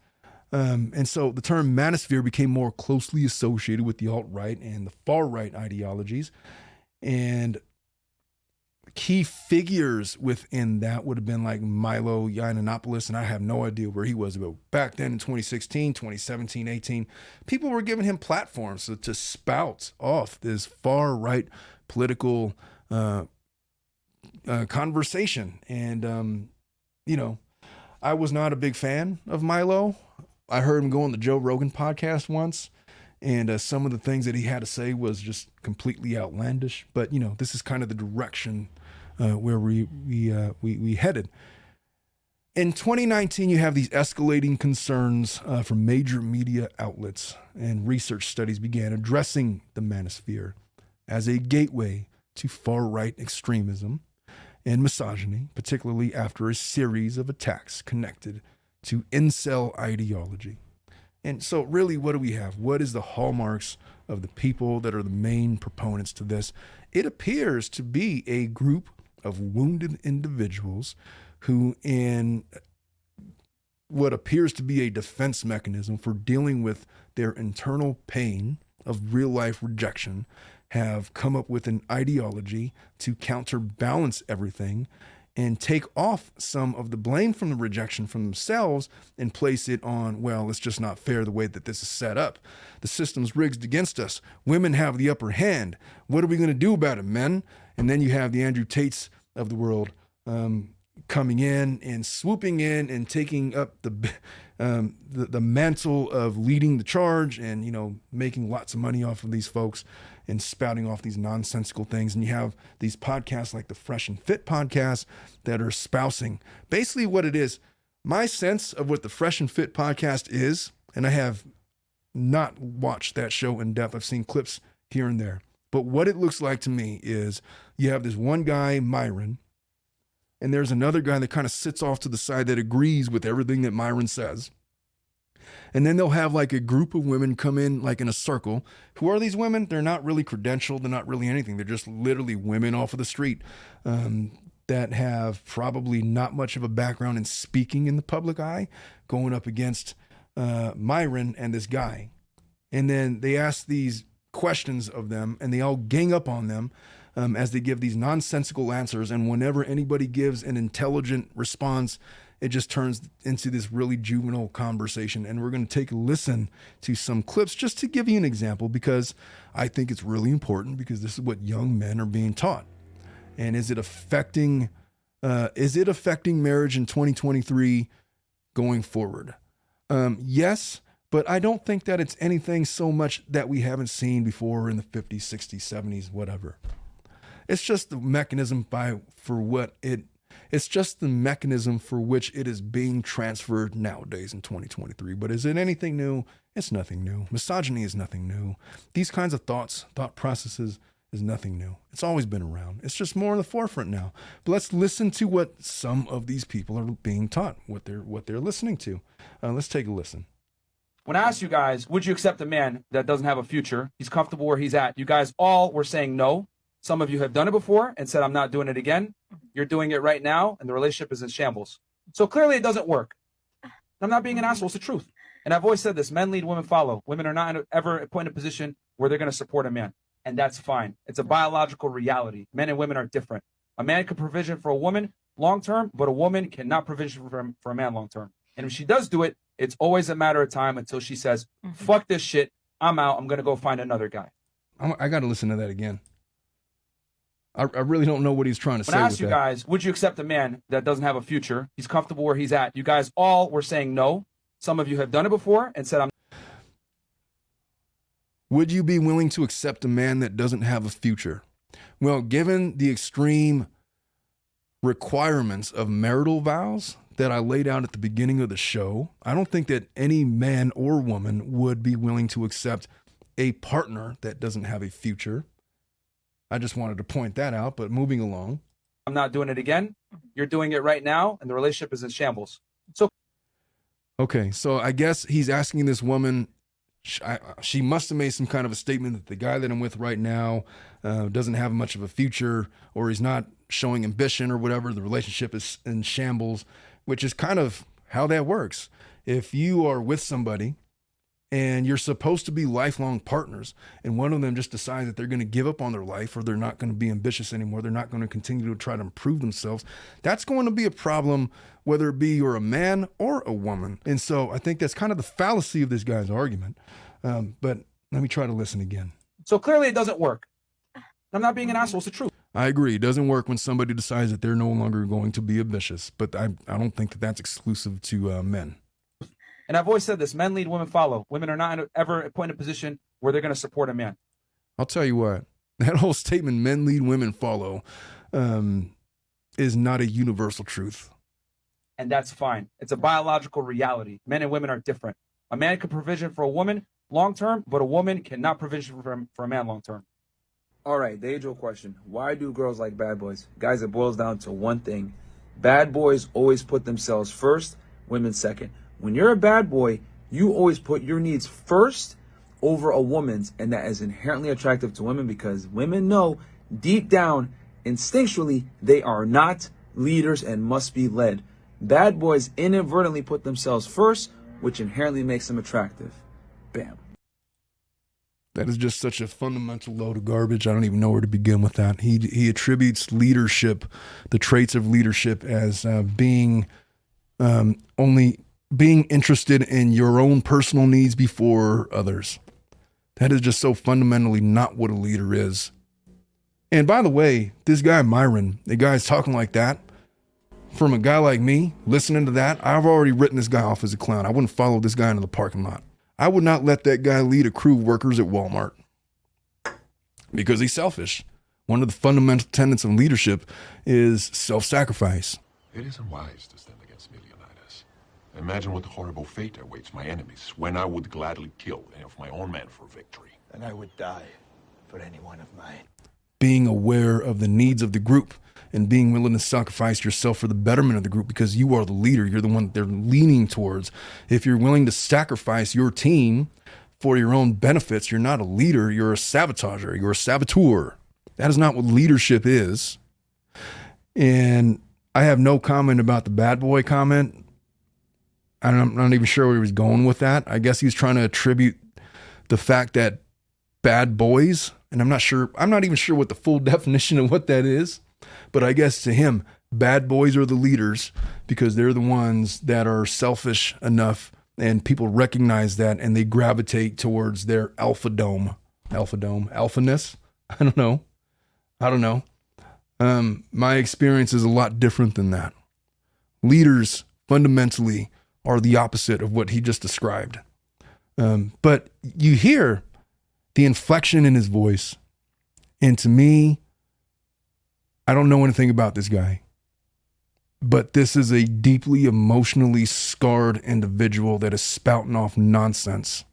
And so the term manosphere became more closely associated with the alt-right and the far-right ideologies. And key figures within that would have been like Milo Yiannopoulos, and I have no idea where he was, but back then in 2016, 2017, 18, people were giving him platforms to spout off this far-right political conversation. And, you know, I was not a big fan of Milo. I heard him go on the Joe Rogan podcast once, and some of the things that he had to say was just completely outlandish. But, you know, this is kind of the direction where we headed. In 2019, you have these escalating concerns from major media outlets, and research studies began addressing the manosphere as a gateway to far-right extremism and misogyny, particularly after a series of attacks connected to incel ideology. And so really, what do we have? What is the hallmarks of the people that are the main proponents to this? It appears to be a group of wounded individuals who, in what appears to be a defense mechanism for dealing with their internal pain of real-life rejection, have come up with an ideology to counterbalance everything and take off some of the blame from the rejection from themselves and place it on, well, it's just not fair the way that this is set up. The system's rigged against us. Women have the upper hand. What are we going to do about it, men? And then you have the Andrew Tates of the world coming in and swooping in and taking up the mantle of leading the charge and, you know, making lots of money off of these folks and spouting off these nonsensical things. And you have these podcasts like the Fresh and Fit podcast that are espousing basically what it is. My sense of what the Fresh and Fit podcast is, and I have not watched that show in depth. I've seen clips here and there. But what it looks like to me is you have this one guy, Myron, and there's another guy that kind of sits off to the side that agrees with everything that Myron says. And then they'll have like a group of women come in like in a circle. Who are these women? They're not really credentialed. They're not really anything. They're just literally women off of the street that have probably not much of a background in speaking in the public eye, going up against Myron and this guy. And then they ask these questions of them and they all gang up on them as they give these nonsensical answers. And whenever anybody gives an intelligent response, it just turns into this really juvenile conversation. And we're going to take a listen to some clips just to give you an example, because I think it's really important, because this is what young men are being taught. And is it affecting marriage in 2023 going forward? Yes, but I don't think that it's anything so much that we haven't seen before in the 50s, 60s, 70s, whatever. It's just the mechanism it's just the mechanism for which it is being transferred nowadays in 2023. But is it anything new? It's nothing new. Misogyny is nothing new. These kinds of thought processes is nothing new. It's always been around. It's just more in the forefront now. But let's listen to what some of these people are being taught, what they're listening to. Let's take a listen. When I asked you guys, would you accept a man that doesn't have a future? He's comfortable where he's at. You guys all were saying no. Some of you have done it before and said, I'm not doing it again. You're doing it right now, and the relationship is in shambles. So clearly it doesn't work. I'm not being an asshole. It's the truth. And I've always said this: men lead, women follow. Women are not ever put in a position where they're going to support a man. And that's fine. It's a biological reality. Men and women are different. A man can provision for a woman long-term, but a woman cannot provision for a man long-term. And if she does do it, it's always a matter of time until she says, fuck this shit. I'm out. I'm going to go find another guy. I got to listen to that again. I really don't know what he's trying to say. When I asked you guys, would you accept a man that doesn't have a future? He's comfortable where he's at. You guys all were saying no. Some of you have done it before and said, Would you be willing to accept a man that doesn't have a future? Well, given the extreme requirements of marital vows that I laid out at the beginning of the show, I don't think that any man or woman would be willing to accept a partner that doesn't have a future. I just wanted to point that out, but moving along. I'm not doing it again. You're doing it right now, and the relationship is in shambles. So, okay, so I guess he's asking this woman, She must have made some kind of a statement that the guy that I'm with right now doesn't have much of a future, or he's not showing ambition or whatever. The relationship is in shambles, which is kind of how that works. If you are with somebody and you're supposed to be lifelong partners, and one of them just decides that they're going to give up on their life, or they're not going to be ambitious anymore, they're not going to continue to try to improve themselves, that's going to be a problem, whether it be you're a man or a woman. And so I think that's kind of the fallacy of this guy's argument. But let me try to listen again. So clearly it doesn't work. I'm not being an asshole. It's the truth. I agree. It doesn't work when somebody decides that they're no longer going to be ambitious, but I don't think that that's exclusive to men. And I've always said this: men lead, women follow. Women are not ever put in a position where they're going to support a man. I'll tell you what, that whole statement, men lead, women follow, is not a universal truth. And that's fine. It's a biological reality. Men and women are different. A man can provision for a woman long-term, but a woman cannot provision for a man long-term. All right, the age-old question. Why do girls like bad boys? Guys, it boils down to one thing. Bad boys always put themselves first, women second. When you're a bad boy, you always put your needs first over a woman's, and that is inherently attractive to women because women know deep down, instinctually, they are not leaders and must be led. Bad boys inadvertently put themselves first, which inherently makes them attractive. Bam. That is just such a fundamental load of garbage. I don't even know where to begin with that. He attributes leadership, the traits of leadership, as being only being interested in your own personal needs before others. That is just so fundamentally not what a leader is. And by the way, this guy Myron, the guy's talking like that, from a guy like me, listening to that, I've already written this guy off as a clown. I wouldn't follow this guy into the parking lot. I would not let that guy lead a crew of workers at Walmart because he's selfish. One of the fundamental tenets of leadership is self-sacrifice. It isn't wise to stand against Leonidas. Imagine what horrible fate awaits my enemies when I would gladly kill any of my own men for victory. And I would die for any one of mine. Being aware of the needs of the group and being willing to sacrifice yourself for the betterment of the group because you are the leader. You're the one that they're leaning towards. If you're willing to sacrifice your team for your own benefits, you're not a leader. You're a sabotager. You're a saboteur. That is not what leadership is. And I have no comment about the bad boy comment. I'm not even sure where he was going with that. I guess he's trying to attribute the fact that bad boys, and I'm not even sure what the full definition of what that is. But I guess to him, bad boys are the leaders because they're the ones that are selfish enough and people recognize that and they gravitate towards their alphaness. I don't know. My experience is a lot different than that. Leaders fundamentally are the opposite of what he just described. But you hear the inflection in his voice. And to me, I don't know anything about this guy, but this is a deeply emotionally scarred individual that is spouting off nonsense.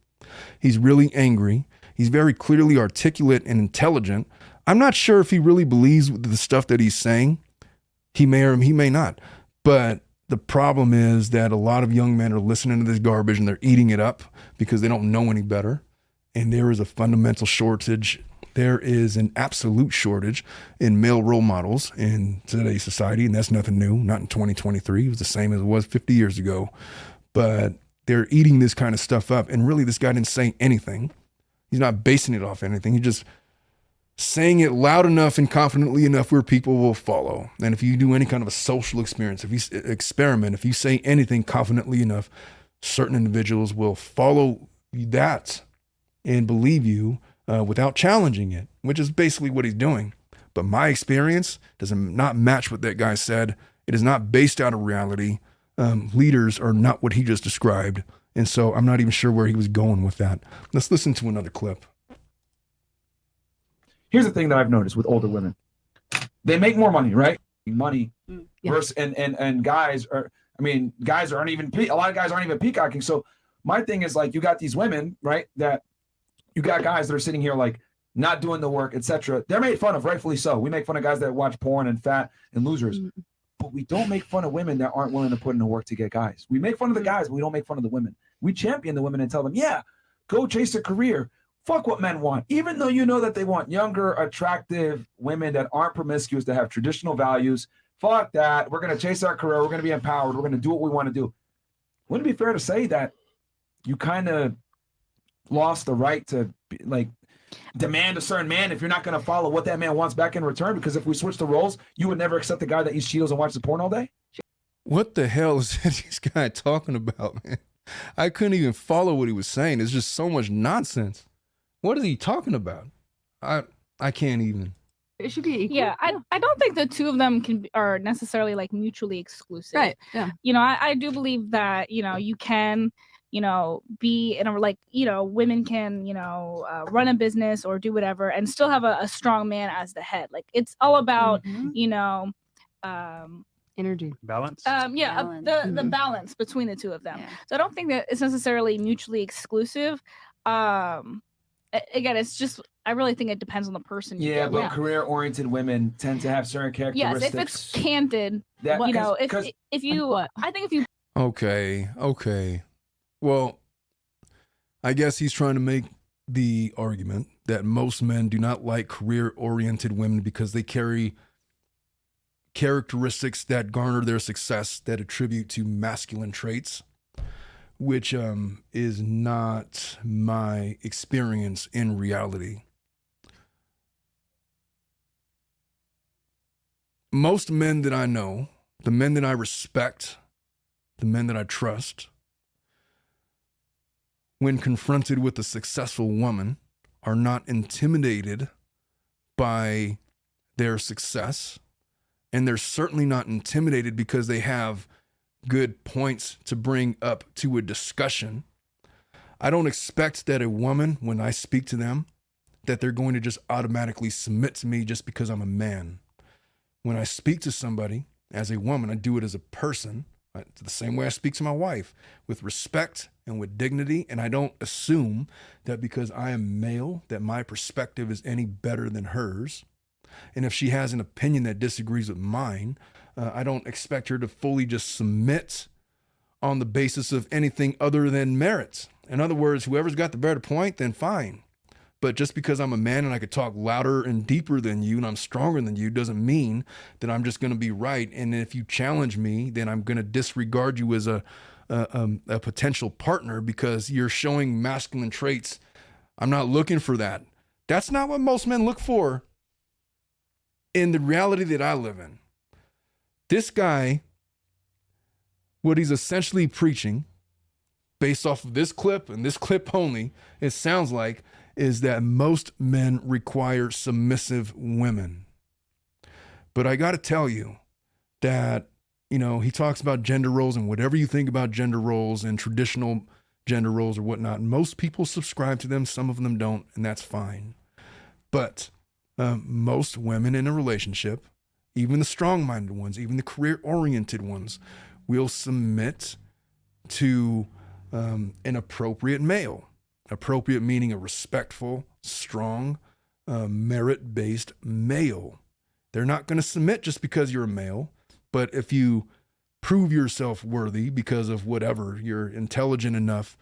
He's really angry. He's very clearly articulate and intelligent. I'm not sure if he really believes the stuff that he's saying. He may or he may not. But the problem is that a lot of young men are listening to this garbage and they're eating it up because they don't know any better. And there is a fundamental shortage. There is an absolute shortage in male role models in today's society, and that's nothing new, not in 2023. It was the same as it was 50 years ago. But they're eating this kind of stuff up, and really this guy didn't say anything. He's not basing it off anything. He's just saying it loud enough and confidently enough where people will follow. And if you do any kind of a social experience, if you experiment, if you say anything confidently enough, certain individuals will follow that and believe you without challenging it, which is basically what he's doing. But my experience does not match what that guy said. It is not based out of reality. Leaders are not what he just described. And so I'm not even sure where he was going with that. Let's listen to another clip. Here's the thing that I've noticed with older women. They make more money, right? Money versus, and guys aren't even, a lot of guys aren't even peacocking. So my thing is like, you got these women, right, that you got guys that are sitting here like not doing the work, etc. They're made fun of, rightfully so. We make fun of guys that watch porn and fat and losers, but we don't make fun of women that aren't willing to put in the work to get guys. We make fun of the guys, but we don't make fun of the women. We champion the women and tell them, yeah, Go chase a career. Fuck what men want. Even though you know that they want younger, attractive women that aren't promiscuous, that have traditional values. Fuck that. We're going to chase our career. We're going to be empowered. We're going to do what we want to do. Wouldn't it be fair to say that you kind of lost the right to demand a certain man if you're not going to follow what that man wants back in return? Because if we switch the roles, you would never accept the guy that eats Cheetos and watches porn all day? What the hell is this guy talking about, man? I couldn't even follow what he was saying. It's just so much nonsense. What is he talking about? I can't even. It should be equal. Yeah, I don't think the two of them are necessarily like mutually exclusive. Right. Yeah. You know, I do believe that, you know, you can, you know, be in a, like, you know, women can, you know, run a business or do whatever and still have a strong man as the head. Like, it's all about, you know, energy balance. The balance between the two of them. So I don't think that it's necessarily mutually exclusive. Again, it's just, I really think it depends on the person. But career-oriented women tend to have certain characteristics. Yes, if it's candid, you know, if you, I think if you. Okay. Well, I guess he's trying to make the argument that most men do not like career-oriented women because they carry characteristics that garner their success that attribute to masculine traits, which is not my experience in reality. Most men that I know, the men that I respect, the men that I trust, when confronted with a successful woman, are not intimidated by their success. And they're certainly not intimidated because they have good points to bring up to a discussion. I don't expect that a woman, when I speak to them, that they're going to just automatically submit to me just because I'm a man. When I speak to somebody as a woman, I do it as a person, right? The same way I speak to my wife, with respect and with dignity. And I don't assume that because I am male, that my perspective is any better than hers. And if she has an opinion that disagrees with mine, I don't expect her to fully just submit on the basis of anything other than merit. In other words, whoever's got the better point, then fine. But just because I'm a man and I could talk louder and deeper than you and I'm stronger than you doesn't mean that I'm just going to be right. And if you challenge me, then I'm going to disregard you as a potential partner because you're showing masculine traits. I'm not looking for that. That's not what most men look for in the reality that I live in. This guy, what he's essentially preaching, based off of this clip and this clip only, it sounds like, is that most men require submissive women. But I got to tell you that, you know, he talks about gender roles and whatever you think about gender roles and traditional gender roles or whatnot, most people subscribe to them, some of them don't, and that's fine. But most women in a relationship, even the strong-minded ones, even the career-oriented ones, will submit to an appropriate male. Appropriate meaning a respectful, strong, merit-based male. They're not going to submit just because you're a male, but if you prove yourself worthy because of whatever, you're intelligent enough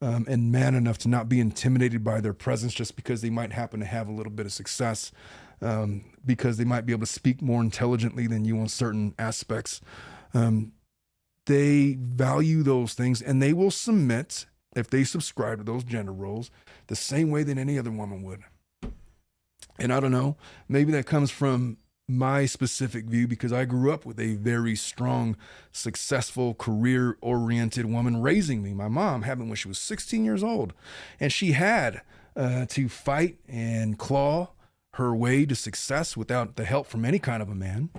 and man enough to not be intimidated by their presence just because they might happen to have a little bit of success, because they might be able to speak more intelligently than you on certain aspects. They value those things and they will submit if they subscribe to those gender roles the same way that any other woman would. And I don't know, maybe that comes from my specific view because I grew up with a very strong, successful, career-oriented woman raising me. My mom had me when she was 16 years old, and she had to fight and claw her way to success without the help from any kind of a man.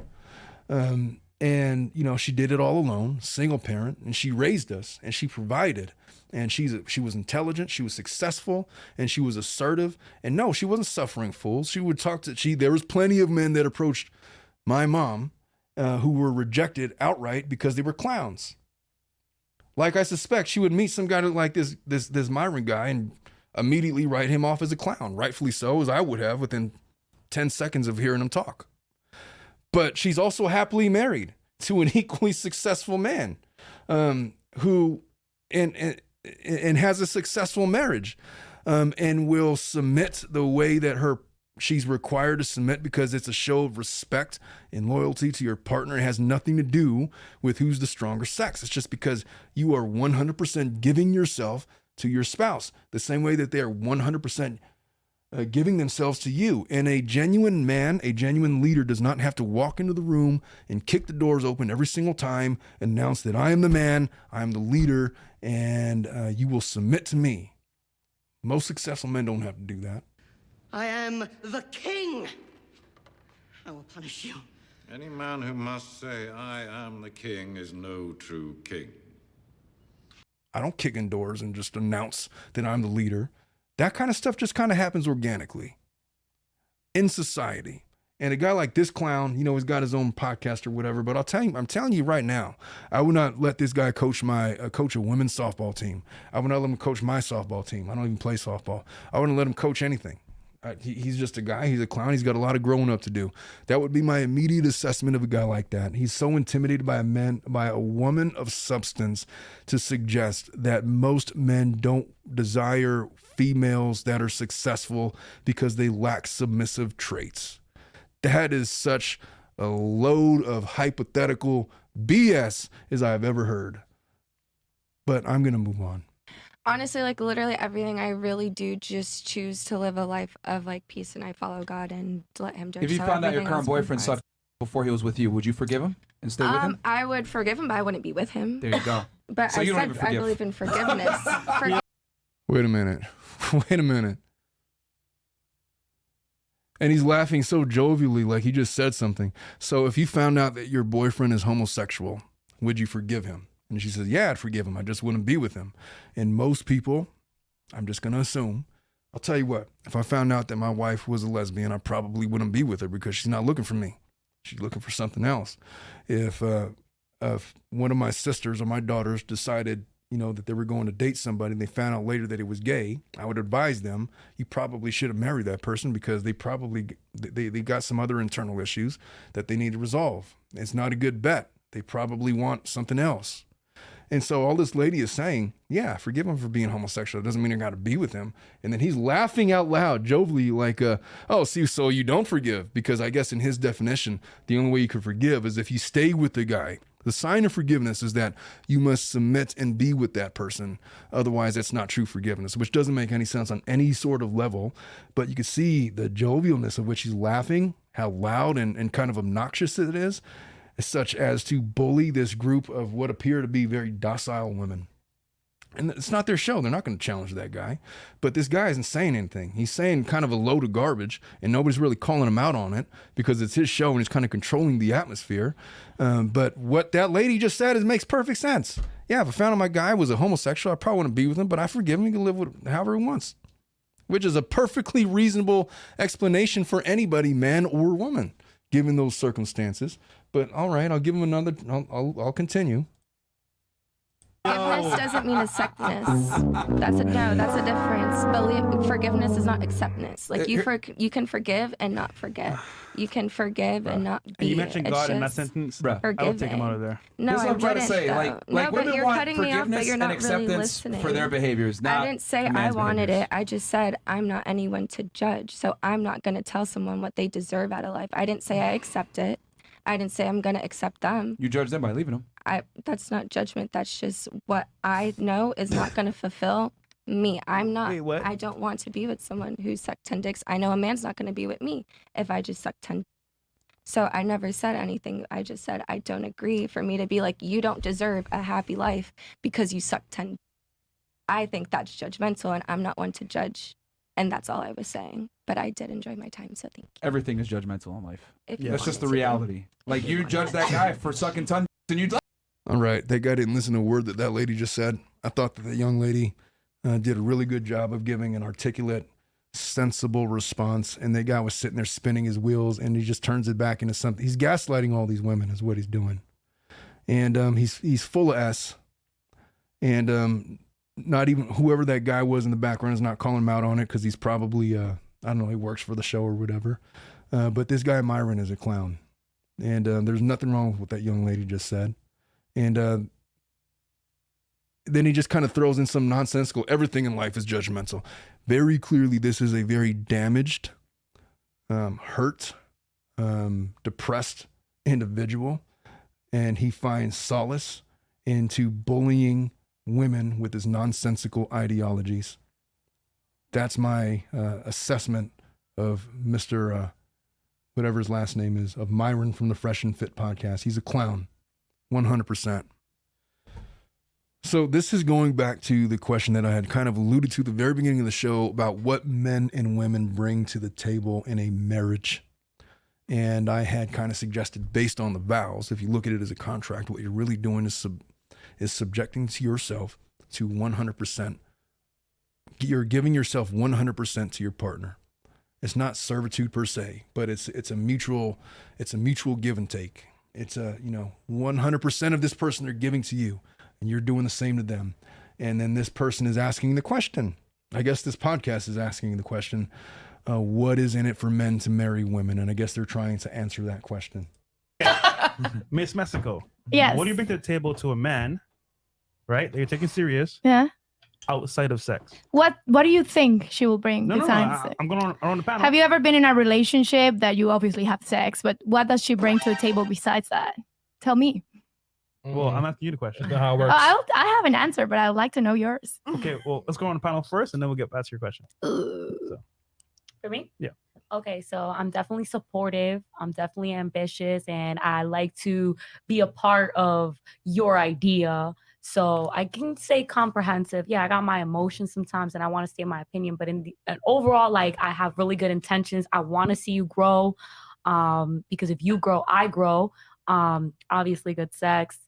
And, you know, she did it all alone, single parent, and she raised us and she provided. And she was intelligent, she was successful, and she was assertive. And no, she wasn't suffering fools. She would talk to, there was plenty of men that approached my mom who were rejected outright because they were clowns. Like I suspect she would meet some guy like this Myron guy and immediately write him off as a clown, rightfully so, as I would have within 10 seconds of hearing him talk. But she's also happily married to an equally successful man who, and and has a successful marriage, and will submit the way that she's required to submit because it's a show of respect and loyalty to your partner. It has nothing to do with who's the stronger sex. It's just because you are 100% giving yourself to your spouse the same way that they are 100% giving themselves to you. And a genuine man, a genuine leader does not have to walk into the room and kick the doors open every single time, announce that I am the man, I am the leader, and you will submit to me. Most successful men don't have to do that. I am the king. I will punish you. Any man who must say, I am the king, is no true king. I don't kick in doors and just announce that I'm the leader. That kind of stuff just kind of happens organically in society. And a guy like this clown, he's got his own podcast or whatever, but I'm telling you right now, I would not let this guy coach a women's softball team. I would not let him coach my softball team. I don't even play softball. I wouldn't let him coach anything. He's just a guy. He's a clown. He's got a lot of growing up to do. That would be my immediate assessment of a guy like that. He's so intimidated by a woman of substance to suggest that most men don't desire females that are successful because they lack submissive traits. That is such a load of hypothetical BS as I've ever heard. But I'm going to move on. Honestly, like literally everything, I really do just choose to live a life of like peace, and I follow God and let him judge. If you found out your current boyfriend sucked before he was with you, would you forgive him and stay with him? I would forgive him, but I wouldn't be with him. There you go. But So I you don't said even I forgive. believe in forgiveness. Wait a minute. Wait a minute. And he's laughing so jovially like he just said something. So if you found out that your boyfriend is homosexual, would you forgive him? And she says, yeah, I'd forgive him. I just wouldn't be with him. And most people, I'm just going to assume, I'll tell you what, if I found out that my wife was a lesbian, I probably wouldn't be with her because she's not looking for me. She's looking for something else. If one of my sisters or my daughters decided, that they were going to date somebody and they found out later that it was gay, I would advise them, you probably should have married that person because they got some other internal issues that they need to resolve. It's not a good bet. They probably want something else. And so all this lady is saying, yeah, forgive him for being homosexual. It doesn't mean I got to be with him. And then he's laughing out loud, jovially, like, so you don't forgive. Because I guess in his definition, the only way you can forgive is if you stay with the guy. The sign of forgiveness is that you must submit and be with that person. Otherwise, that's not true forgiveness, which doesn't make any sense on any sort of level. But you can see the jovialness of which he's laughing, how loud and kind of obnoxious it is, such as to bully this group of what appear to be very docile women. And it's not their show. They're not going to challenge that guy. But this guy isn't saying anything. He's saying kind of a load of garbage, and nobody's really calling him out on it because it's his show and he's kind of controlling the atmosphere. But what that lady just said makes perfect sense. Yeah, if I found out my guy was a homosexual, I probably wouldn't be with him, but I forgive him. He can live with however he wants, which is a perfectly reasonable explanation for anybody, man or woman, given those circumstances. But all right, I'll give him another. I'll continue. Forgiveness doesn't mean acceptance. That's a difference. Forgiveness is not acceptance. Like you can forgive and not forget. You can forgive and not be. And you mentioned it's God in that just sentence. forgiving. I would take him out of there. No, This is what I'm trying to say. though. Like but women you're want cutting me off, but forgiveness you're and not really acceptance listening. for their behaviors. Not I didn't say I man's wanted behaviors. it. I just said I'm not anyone to judge. So I'm not going to tell someone what they deserve out of life. I didn't say I accept it. I didn't say I'm going to accept them. You judge them by leaving them. That's not judgment. That's just what I know is not going to fulfill me. I'm not. Wait, what? I don't want to be with someone who sucked 10 dicks. I know a man's not going to be with me if I just suck 10. So I never said anything. I just said I don't agree for me to be like, you don't deserve a happy life because you suck 10. I think that's judgmental, and I'm not one to judge. And that's all I was saying. But I did enjoy my time, so thank you. Everything is judgmental in life. If you That's just the wanted to. reality. Like you judge that guy for sucking tons, and you. All right, that guy didn't listen to a word that lady just said. I thought that the young lady did a really good job of giving an articulate, sensible response, and that guy was sitting there spinning his wheels, and he just turns it back into something. He's gaslighting all these women is what he's doing. And he's full of S. And not even whoever that guy was in the background is not calling him out on it because he's probably, I don't know, he works for the show or whatever. But this guy, Myron, is a clown. And there's nothing wrong with what that young lady just said. And then he just kind of throws in some nonsensical, everything in life is judgmental. Very clearly, this is a very damaged, hurt, depressed individual. And he finds solace into bullying women with his nonsensical ideologies. That's my assessment of Mr. Whatever his last name is, of Myron from the Fresh and Fit podcast. He's a clown, 100%. So this is going back to the question that I had kind of alluded to at the very beginning of the show about what men and women bring to the table in a marriage. And I had kind of suggested, based on the vows, if you look at it as a contract, what you're really doing is subjecting to yourself to 100%. You're giving yourself 100% to your partner. It's not servitude per se, but it's a mutual give and take. It's 100% of this person they're giving to you, and you're doing the same to them. And then this person is asking the question. I guess this podcast is asking the question, what is in it for men to marry women? And I guess they're trying to answer that question. Miss Mexico. Yes. What do you bring to the table to a man, right, that you're taking serious? Yeah. Outside of sex. What do you think she will bring No, besides sex? I'm going on the panel. Have you ever been in a relationship that you obviously have sex, but what does she bring to the table besides that? Tell me. Well, I'm asking you the question. How it works. I have an answer, but I would like to know yours. Okay, well, let's go on the panel first, and then we'll get back to your question. For me? Yeah. Okay, so I'm definitely supportive. I'm definitely ambitious, and I like to be a part of your idea. So I can say comprehensive. Yeah, I got my emotions sometimes, and I want to say my opinion. But and overall, like, I have really good intentions. I want to see you grow, because if you grow, I grow. Obviously, good sex,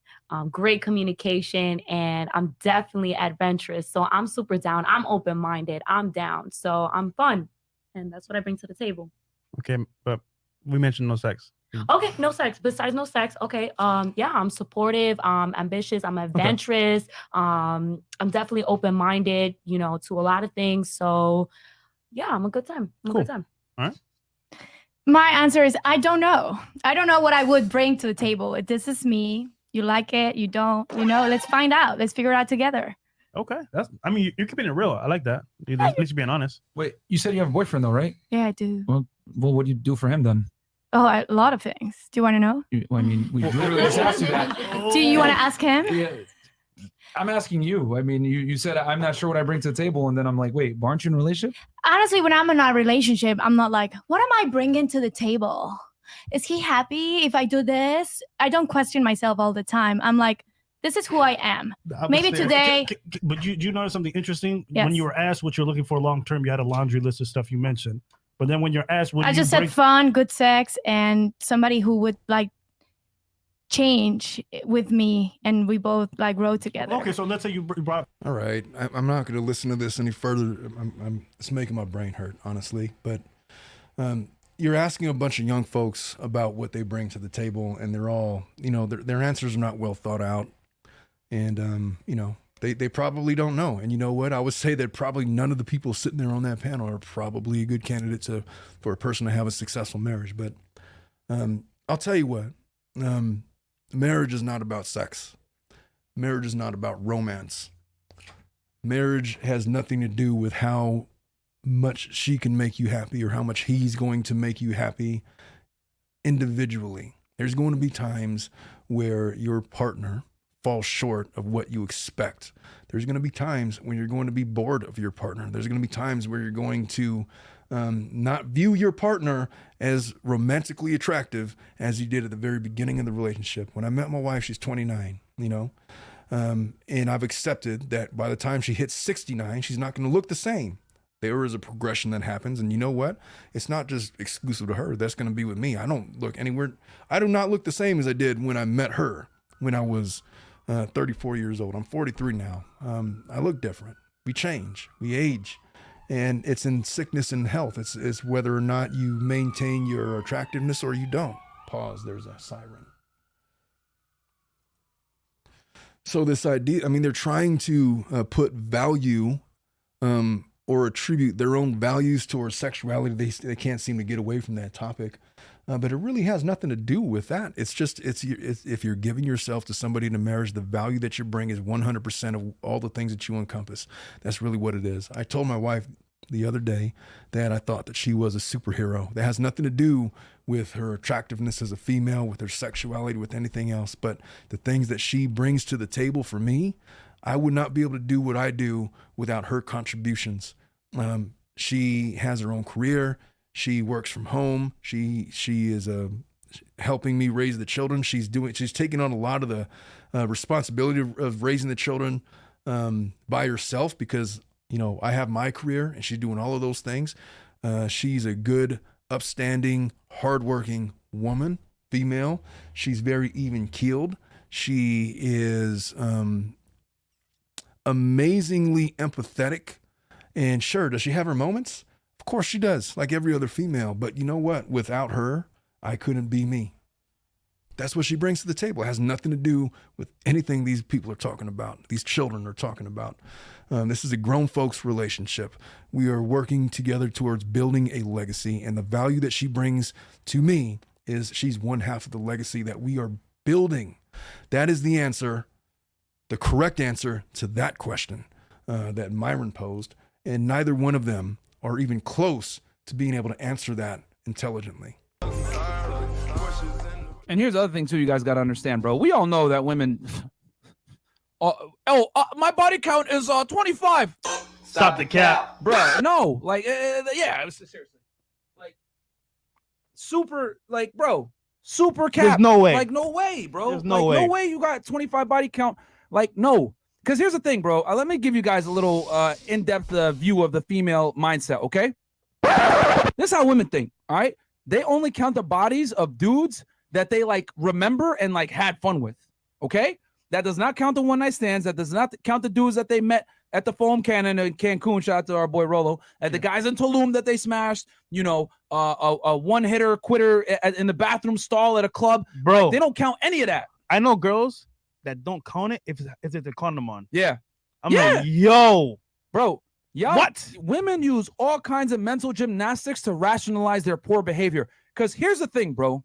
great communication, and I'm definitely adventurous. So I'm super down. I'm open-minded. I'm down. So I'm fun, and that's what I bring to the table. Okay, but we mentioned no sex. Okay, no sex. Besides no sex, okay. Yeah, I'm supportive. I'm ambitious. I'm adventurous. I'm definitely open-minded, to a lot of things. So, yeah, I'm a good time. I'm a good time. All right. My answer is I don't know. I don't know what I would bring to the table. If this is me, you like it, you don't, let's find out. Let's figure it out together. Okay, you're keeping it real. I like that. At least you're being honest. Wait, you said you have a boyfriend though, right? Yeah, I do. Well, what do you do for him then? Oh, a lot of things. Do you want to know? I mean, we literally just asked you that. Do you want to ask him? Yeah. I'm asking you. I mean, you said I'm not sure what I bring to the table, and then I'm like, wait, aren't you in a relationship? Honestly, when I'm in a relationship, I'm not like, what am I bringing to the table? Is he happy if I do this? I don't question myself all the time. I'm like, this is who I am. Maybe today. But you notice something interesting? Yes. When you were asked what you're looking for long term, you had a laundry list of stuff you mentioned. But then when you're asked, what I just said fun, good sex, and somebody who would like change with me, and we both like grow together. Okay, so let's say you brought. All right, I'm not going to listen to this any further. It's making my brain hurt, honestly. But you're asking a bunch of young folks about what they bring to the table, and they're all, their answers are not well thought out, and They probably don't know. And you know what? I would say that probably none of the people sitting there on that panel are probably a good candidate for a person to have a successful marriage. But I'll tell you what, marriage is not about sex. Marriage is not about romance. Marriage has nothing to do with how much she can make you happy or how much he's going to make you happy individually. There's going to be times where your partner falls short of what you expect. There's going to be times when you're going to be bored of your partner. There's going to be times where you're going to not view your partner as romantically attractive as you did at the very beginning of the relationship. When I met my wife, she's 29, and I've accepted that by the time she hits 69, she's not going to look the same. There is a progression that happens, and you know what? It's not just exclusive to her. That's going to be with me. I don't look anywhere. I do not look the same as I did when I met her when I was 34 years old. I'm 43 now. I look different. We change, we age, and it's in sickness and health. It's whether or not you maintain your attractiveness or you don't. Pause, there's a siren. So this idea, they're trying to put value or attribute their own values towards sexuality. They can't seem to get away from that topic. But it really has nothing to do with that. It's just, it's if you're giving yourself to somebody in a marriage, the value that you bring is 100% of all the things that you encompass. That's really what it is. I told my wife the other day that I thought that she was a superhero. That has nothing to do with her attractiveness as a female, with her sexuality, with anything else. But the things that she brings to the table for me, I would not be able to do what I do without her contributions. She has her own career. She works from home. She is helping me raise the children. She's taking on a lot of the responsibility of raising the children by herself because, you know, I have my career and she's doing all of those things. She's a good, upstanding, hardworking woman, female. She's very even-keeled. She is amazingly empathetic. And sure, does she have her moments? Of course she does, like every other female. But you know what? Without her, I couldn't be me. That's what she brings to the table. It has nothing to do with anything these people are talking about, these children are talking about. This is a grown folks relationship. We are working together towards building a legacy, and the value that she brings to me is she's one half of the legacy that we are building. That is the answer, the correct answer to that question that Myron posed, and neither one of them are even close to being able to answer that intelligently. And here's the other thing too, you guys got to understand, bro. We all know that women. My body count is 25. Stop the cap, bro. No, like, yeah, seriously, like, super, like, bro, super cap. There's no way. Like, no way, bro. There's no way. No way you got 25 body count. Like, no. Because here's the thing, bro. Let me give you guys a little in-depth view of the female mindset, okay? This is how women think, all right? They only count the bodies of dudes that they, like, remember and, like, had fun with, okay? That does not count the one-night stands. That does not count the dudes that they met at the foam cannon in Cancun. Shout out to our boy Rolo. And the guys in Tulum that they smashed, you know, a one-hitter quitter in the bathroom stall at a club. Bro. Like, they don't count any of that. I know girls that don't count it if it's a condom on. Yeah. I'm like, yo. Bro, y'all, what? Women use all kinds of mental gymnastics to rationalize their poor behavior. Because here's the thing, bro.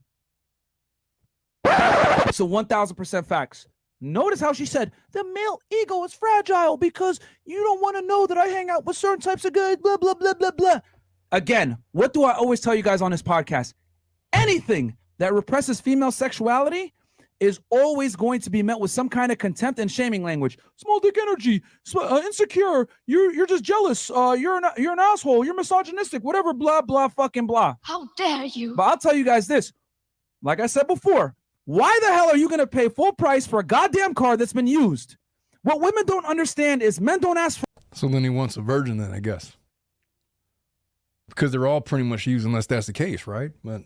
So 1,000% facts. Notice how she said, the male ego is fragile because you don't want to know that I hang out with certain types of guys, blah, blah, blah, blah, blah. Again, what do I always tell you guys on this podcast? Anything that represses female sexuality is always going to be met with some kind of contempt and shaming language. Small dick energy, insecure, you're just jealous, you're an asshole, you're misogynistic, whatever, blah, blah, fucking blah. How dare you? But I'll tell you guys this, like I said before, why the hell are you going to pay full price for a goddamn car that's been used? What women don't understand is men don't ask for. So then he wants a virgin then, I guess. Because they're all pretty much used unless that's the case, right? But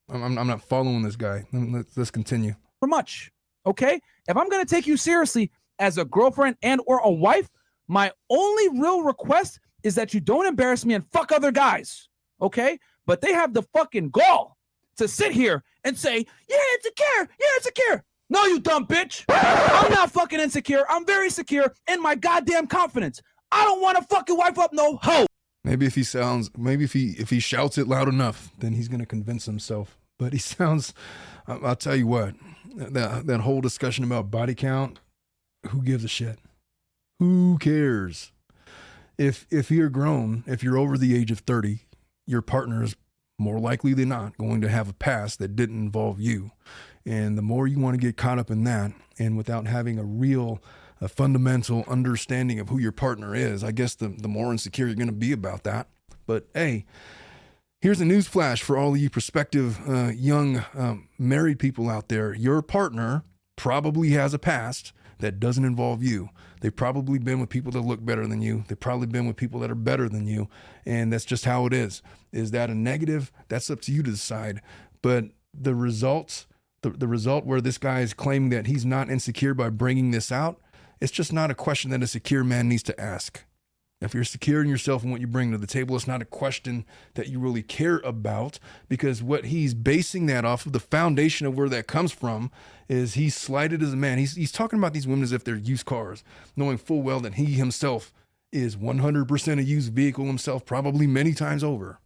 I'm not following this guy. Let's continue. For much, okay? If I'm going to take you seriously as a girlfriend and or a wife, my only real request is that you don't embarrass me and fuck other guys, okay? But they have the fucking gall to sit here and say, yeah, insecure. No, you dumb bitch. I'm not fucking insecure. I'm very secure in my goddamn confidence. I don't want to fucking wife up no hoe. Maybe if he shouts it loud enough, then he's gonna convince himself. But he sounds, I'll tell you what, that whole discussion about body count, who gives a shit? Who cares? If you're grown, if you're over the age of 30, your partner is more likely than not going to have a past that didn't involve you. And the more you want to get caught up in that, and without having a fundamental understanding of who your partner is, I guess the more insecure you're going to be about that. But hey, here's a news flash for all of you prospective young married people out there. Your partner probably has a past that doesn't involve you. They've probably been with people that look better than you. They've probably been with people that are better than you. And that's just how it is. Is that a negative? That's up to you to decide. But the results, the result where this guy is claiming that he's not insecure by bringing this out, it's just not a question that a secure man needs to ask. If you're secure in yourself and what you bring to the table, it's not a question that you really care about, because what he's basing that off of, the foundation of where that comes from, is he's slighted as a man. He's talking about these women as if they're used cars, knowing full well that he himself is 100% a used vehicle himself, probably many times over.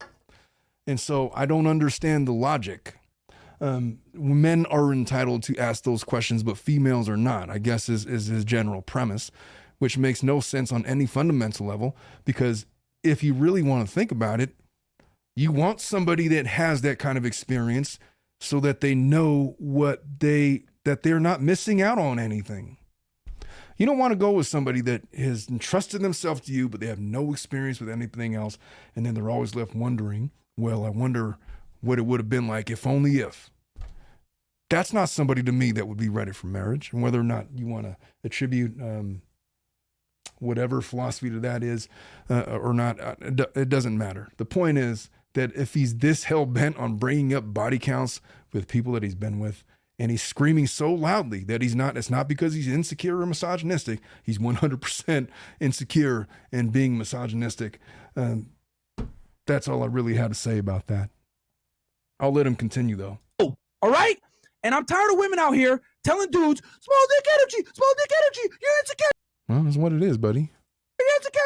And so I don't understand the logic. Men are entitled to ask those questions, but females are not, I guess is his general premise, which makes no sense on any fundamental level, because if you really want to think about it, you want somebody that has that kind of experience so that they know that they're not missing out on anything. You don't want to go with somebody that has entrusted themselves to you, but they have no experience with anything else. And then they're always left wondering, well, I wonder what it would have been like if only if. That's not somebody to me that would be ready for marriage. And whether or not you want to attribute whatever philosophy to that is or not, it doesn't matter. The point is that if he's this hell-bent on bringing up body counts with people that he's been with, and he's screaming so loudly that it's not because he's insecure or misogynistic. He's 100% insecure and being misogynistic. That's all I really had to say about that. I'll let him continue, though. All right? And I'm tired of women out here telling dudes, small dick energy, you're insecure. Well, that's what it is, buddy. You're insecure,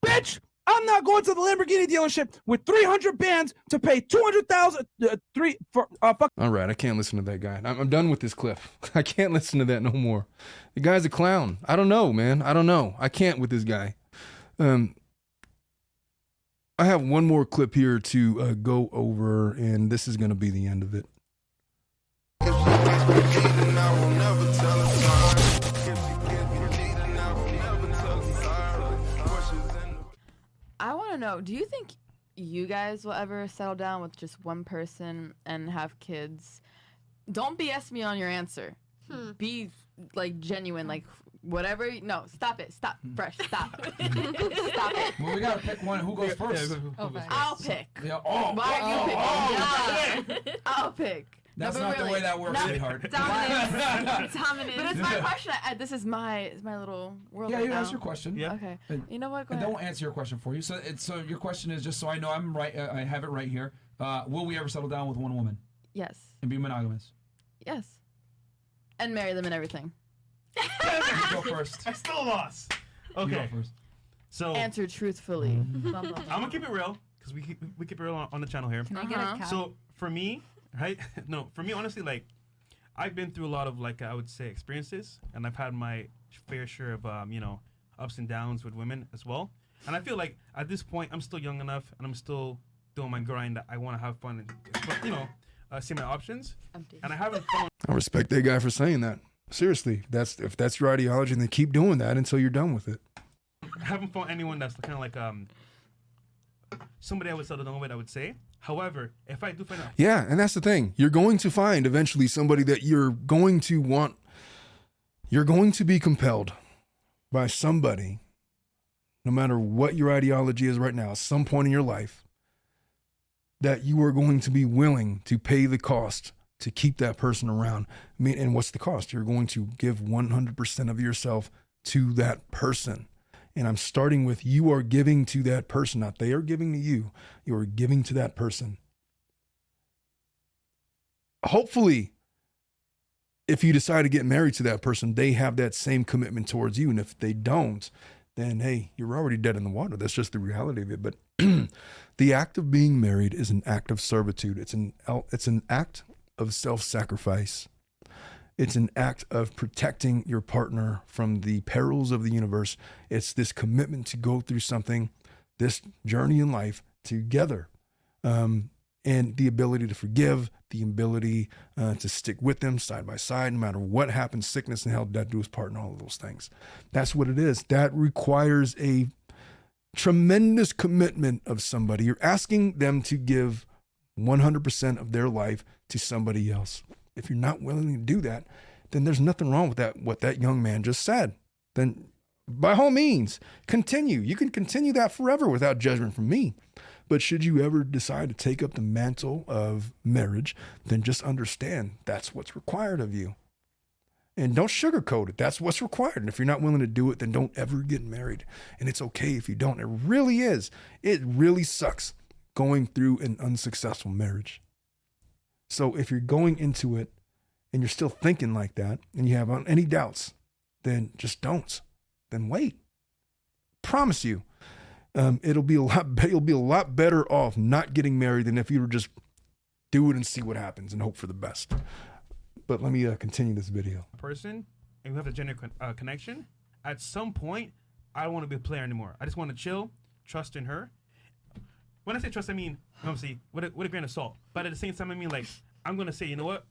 Bitch, I'm not going to the Lamborghini dealership with 300 bands to pay $200,000 for fuck. All right, I can't listen to that guy. I'm done with this clip. I can't listen to that no more. The guy's a clown. I don't know, man. I don't know. I can't with this guy. I have one more clip here to go over, and this is going to be the end of it. I want to know, do you think you guys will ever settle down with just one person and have kids? Don't BS me on your answer. Be like genuine, like whatever. No, stop it. Stop. Fresh. Stop. Stop it. Well, we gotta pick one. Who goes first? I'll pick. Yeah, Why are you picking? I'll pick. That's No, not really. the way that works, sweetheart. Dominance. But it's my question. This is my little world. Yeah, right you now. ask your question. Yeah. Okay. You know what? Go And ahead. don't answer your question for you. So your question is, just so I know I'm right, I have it right here. Will we ever settle down with one woman Yes. and be monogamous? Yes. And marry them and everything. You go first. I still lost. You go Okay. first. So Answer truthfully. I'm gonna keep it real because we keep it real on the channel here. Can I get a cow? So for me, right? No, for me, honestly, like I've been through a lot of I would say experiences, and I've had my fair share of ups and downs with women as well. And I feel like at this point, I'm still young enough, and I'm still doing my grind. That I want to have fun and see my options. And I haven't found. I respect that guy for saying that. Seriously, if that's your ideology, then keep doing that until you're done with it. I haven't found anyone that's kind of like somebody I would settle down with, I would say. However, if I do find out, Yeah, and that's the thing. You're going to find eventually somebody that you're going to want. You're going to be compelled by somebody, no matter what your ideology is right now, at some point in your life, that you are going to be willing to pay the cost to keep that person around. I mean, and what's the cost? You're going to give 100% of yourself to that person. And I'm starting with you are giving to that person, not they are giving to you. You are giving to that person. Hopefully, if you decide to get married to that person, they have that same commitment towards you. And if they don't, then hey, you're already dead in the water. That's just the reality of it. But the act of being married is an act of servitude. It's an act of self-sacrifice. It's an act of protecting your partner from the perils of the universe. It's this commitment to go through something, this journey in life together. And the ability to forgive, the ability to stick with them side by side, no matter what happens, sickness and health, death do us part, and all of those things. That's what it is. That requires a tremendous commitment of somebody. You're asking them to give 100% of their life to somebody else. If you're not willing to do that, then there's nothing wrong with that, what that young man just said. Then by all means, continue. You can continue that forever without judgment from me. But should you ever decide to take up the mantle of marriage, then just understand that's what's required of you. And don't sugarcoat it. That's what's required. And if you're not willing to do it, then don't ever get married. And it's okay if you don't. It really is. It really sucks going through an unsuccessful marriage. So if you're going into it and you're still thinking like that and you have any doubts, then just don't. Then wait. Promise you, you'll be a lot better off not getting married than if you were just do it and see what happens and hope for the best. But let me continue this video. Person, and we have a genuine connection. At some point, I don't want to be a player anymore. I just want to chill, trust in her. When I say trust, I mean, obviously, with a grain of salt. But at the same time, I mean, like, I'm going to say, you know what?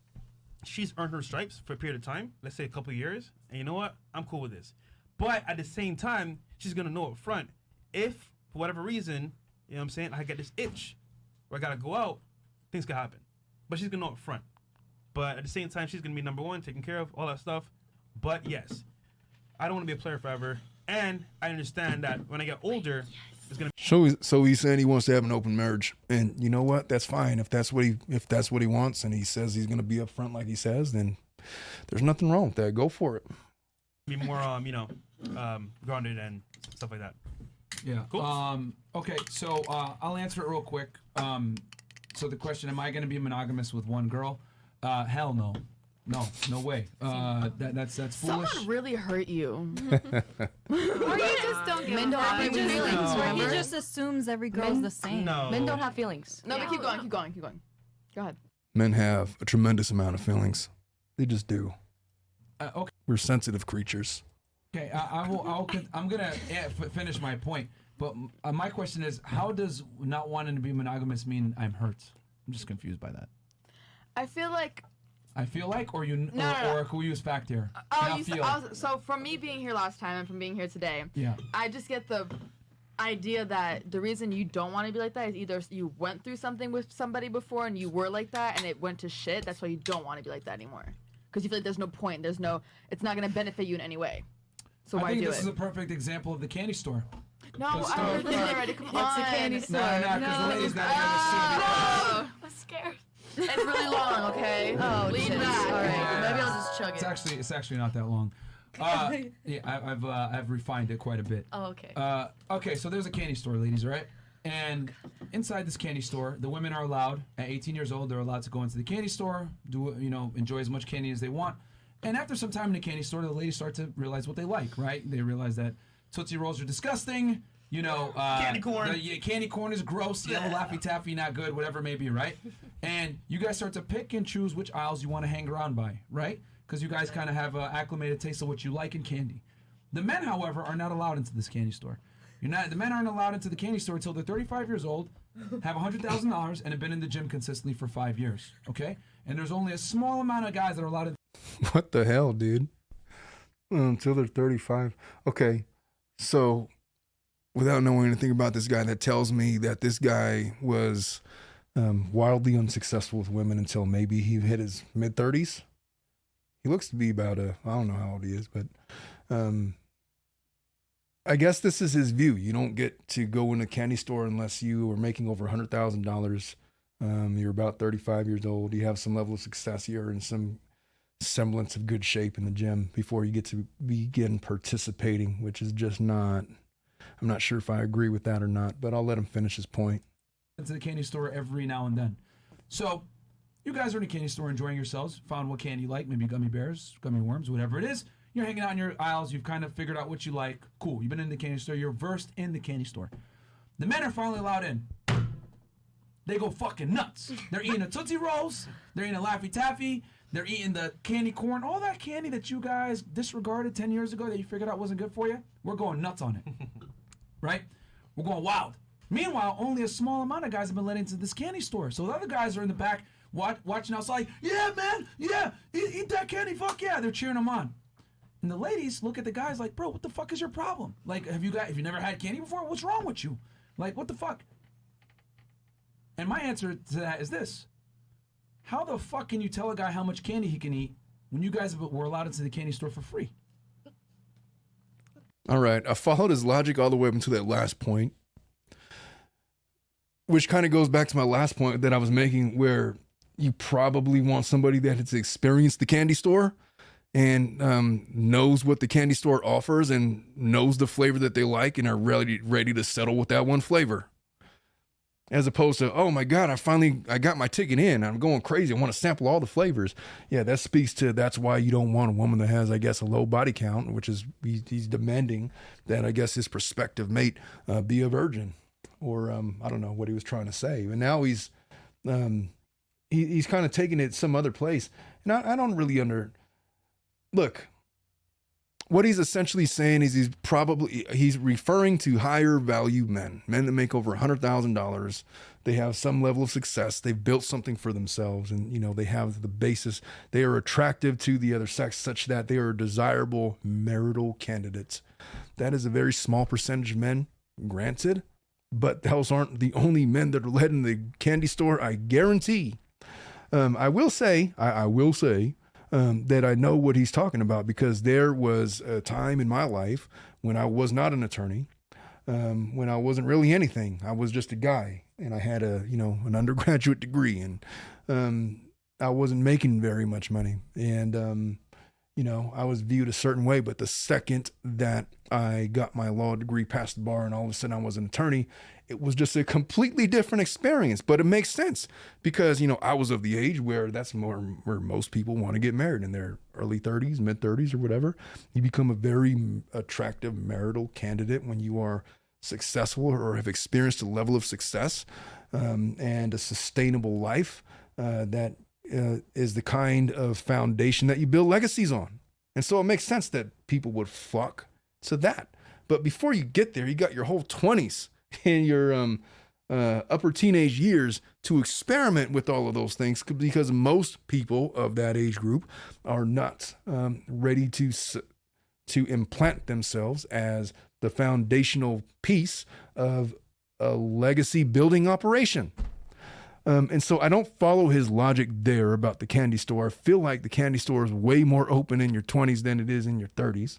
She's earned her stripes for a period of time, let's say a couple of years, and you know what? I'm cool with this. But at the same time, she's going to know up front, if, for whatever reason, you know what I'm saying, I get this itch, where I got to go out, things could happen. But she's going to know up front. But at the same time, she's going to be number one, taken care of, all that stuff. But yes, I don't want to be a player forever. And I understand that when I get older, it's going to So he's saying he wants to have an open marriage, and you know what? That's fine. If that's what he wants, and he says he's going to be upfront like he says, then there's nothing wrong with that. Go for it. be more, grounded and stuff like that. Yeah. Cool. Okay, so I'll answer it real quick. So the question, am I going to be monogamous with one girl? Hell no. No way. That's foolish. Someone really hurt you. Or you just don't give Men don't have feelings. feelings, Or he remember? just assumes every girl's the same. No. Men don't have feelings. No, but keep going. Go ahead. Men have a tremendous amount of feelings. They just do. Okay. We're sensitive creatures. Okay, I'm gonna finish my point. But my question is, how does not wanting to be monogamous mean I'm hurt? I'm just confused by that. I feel like. I feel like, or you, No. or can we use fact here? Oh, Not so from me being here last time and from being here today, Yeah. I just get the idea that the reason you don't want to be like that is either you went through something with somebody before and you were like that and it went to shit. That's why you don't want to be like that anymore. Because you feel like there's no point. It's not going to benefit you in any way. So why I think do this it? is a perfect example of the candy store. No, I heard this already. Come on. It's a candy store. No, because the ladies got to have I'm scared. It's really long, okay? Oh, Lean shit. back. All right, maybe I'll just chug it. It's actually not that long. Yeah, I've refined it quite a bit. Oh, okay. Okay, so there's a candy store, ladies, right? And inside this candy store, the women are allowed at 18 years old. They're allowed to go into the candy store, enjoy as much candy as they want. And after some time in the candy store, the ladies start to realize what they like, right? They realize that Tootsie Rolls are disgusting. Candy corn. Candy corn is gross. Laffy Taffy, not good. Whatever it may be, right? And you guys start to pick and choose which aisles you want to hang around by, right? Because you guys kind of have an acclimated taste of what you like in candy. The men, however, are not allowed into this candy store. The men aren't allowed into the candy store until they're 35 years old, have $100,000, and have been in the gym consistently for 5 years. Okay? And there's only a small amount of guys that are allowed to. What the hell, dude? Until they're 35. Okay, so without knowing anything about this guy, that tells me that this guy was wildly unsuccessful with women until maybe he hit his mid-30s. He looks to be about I don't know how old he is, but I guess this is his view. You don't get to go in a candy store unless you are making over $100,000. You're about 35 years old. You have some level of success. You're in some semblance of good shape in the gym before you get to begin participating, which is just not. I'm not sure if I agree with that or not, but I'll let him finish his point. Into the candy store every now and then. So you guys are in a candy store enjoying yourselves, found what candy you like, maybe gummy bears, gummy worms, whatever it is. You're hanging out in your aisles, you've kind of figured out what you like. Cool, you've been in the candy store, you're versed in the candy store. The men are finally allowed in. They go fucking nuts. They're eating the Tootsie Rolls, they're eating the Laffy Taffy, they're eating the candy corn, all that candy that you guys disregarded 10 years ago that you figured out wasn't good for you. We're going nuts on it. Right? We're going wild. Meanwhile, only a small amount of guys have been let into this candy store. So the other guys are in the back watching outside. Yeah, man. Yeah. Eat that candy. Fuck yeah. They're cheering them on. And the ladies look at the guys like, bro, what the fuck is your problem? Like, have you never had candy before? What's wrong with you? Like, what the fuck? And my answer to that is this. How the fuck can you tell a guy how much candy he can eat when you guys were allowed into the candy store for free? All right, I followed his logic all the way up until that last point, which kind of goes back to my last point that I was making, where you probably want somebody that has experienced the candy store and knows what the candy store offers and knows the flavor that they like and are ready to settle with that one flavor. as opposed to, oh my God, I got my ticket in. I'm going crazy. I want to sample all the flavors. Yeah, that speaks to, that's why you don't want a woman that has, I guess, a low body count, which is he's demanding that, I guess, his prospective mate be a virgin, or I don't know what he was trying to say. And now he's kind of taking it some other place. And I don't really look. What he's essentially saying is he's referring to higher value men that make over $100,000. They have some level of success. They've built something for themselves, and they have the basis. They are attractive to the other sex such that they are desirable marital candidates. That is a very small percentage of men, granted, but those aren't the only men that are led in the candy store. I guarantee. I will say. That I know what he's talking about, because there was a time in my life when I was not an attorney, when I wasn't really anything. I was just a guy, and I had an undergraduate degree, and I wasn't making very much money, and I was viewed a certain way. But the second that I got my law degree, passed the bar, and all of a sudden I was an attorney, it was just a completely different experience. But it makes sense because, I was of the age where that's more where most people want to get married in their early 30s, mid 30s or whatever. You become a very attractive marital candidate when you are successful or have experienced a level of success and a sustainable life that is the kind of foundation that you build legacies on. And so it makes sense that people would flock to that. But before you get there, you got your whole 20s and your upper teenage years to experiment with all of those things, because most people of that age group are not ready to implant themselves as the foundational piece of a legacy building operation. And so I don't follow his logic there about the candy store. I feel like the candy store is way more open in your 20s than it is in your 30s.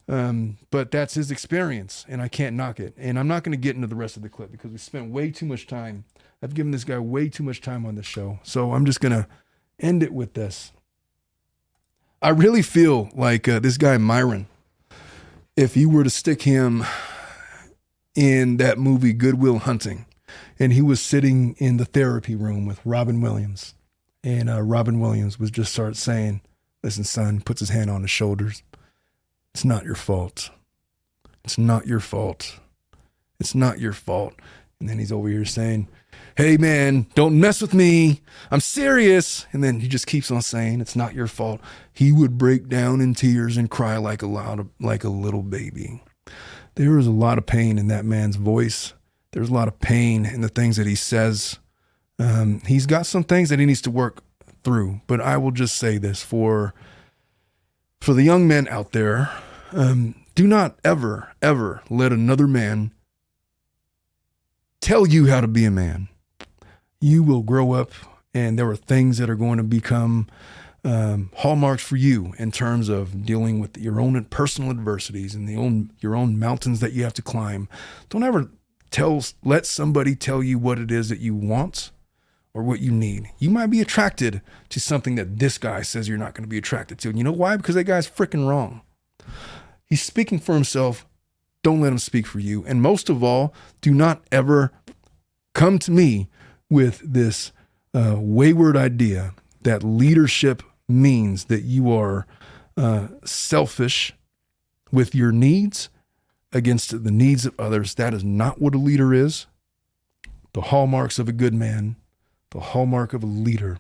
But that's his experience, and I can't knock it. And I'm not going to get into the rest of the clip because we spent way too much time. I've given this guy way too much time on this show. So I'm just going to end it with this. I really feel like this guy Myron, if you were to stick him in that movie Good Will Hunting, and he was sitting in the therapy room with Robin Williams, and Robin Williams was just start saying, listen, son, puts his hand on his shoulders. It's not your fault. It's not your fault. It's not your fault. And then he's over here saying, hey man, don't mess with me. I'm serious. And then he just keeps on saying, it's not your fault. He would break down in tears and cry like a little baby. There is a lot of pain in that man's voice. There's a lot of pain in the things that he says. He's got some things that he needs to work through. But I will just say this for the young men out there, do not ever, ever let another man tell you how to be a man. You will grow up, and there are things that are going to become hallmarks for you in terms of dealing with your own personal adversities and your own mountains that you have to climb. Don't ever let somebody tell you what it is that you want or what you need. You might be attracted to something that this guy says you're not going to be attracted to. And you know why? Because that guy's freaking wrong. He's speaking for himself. Don't let him speak for you. And most of all, do not ever come to me with this wayward idea that leadership means that you are selfish with your needs against the needs of others. That is not what a leader is. The hallmarks of a good man, the hallmark of a leader,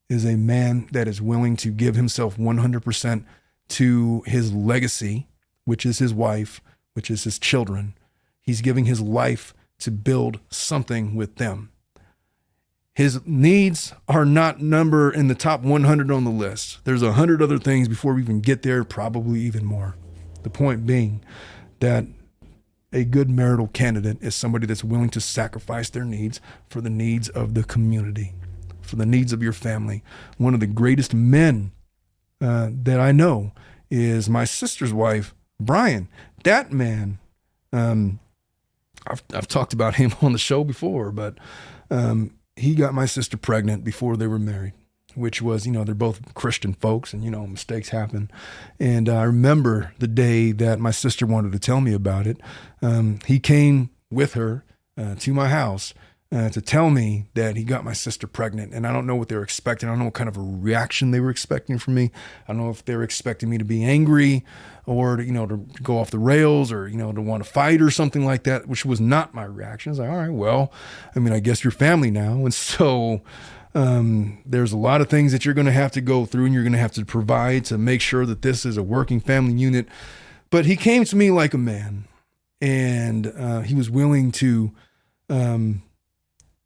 is a man that is willing to give himself 100% to his legacy, which is his wife, which is his children. He's giving his life to build something with them. His needs are not number in the top 100 on the list. There's 100 other things before we even get there, probably even more. The point being that a good marital candidate is somebody that's willing to sacrifice their needs for the needs of the community, for the needs of your family. One of the greatest men that I know is my sister's wife, Brian. That man, I've talked about him on the show before, but he got my sister pregnant before they were married, which was, they're both Christian folks and, mistakes happen. And I remember the day that my sister wanted to tell me about it. He came with her to my house to tell me that he got my sister pregnant. And I don't know what they were expecting. I don't know what kind of a reaction they were expecting from me. I don't know if they were expecting me to be angry or to, to go off the rails or, to want to fight or something like that, which was not my reaction. I was like, all right, well, I guess you're family now. And so there's a lot of things that you're going to have to go through and you're going to have to provide to make sure that this is a working family unit. But he came to me like a man, and he was willing to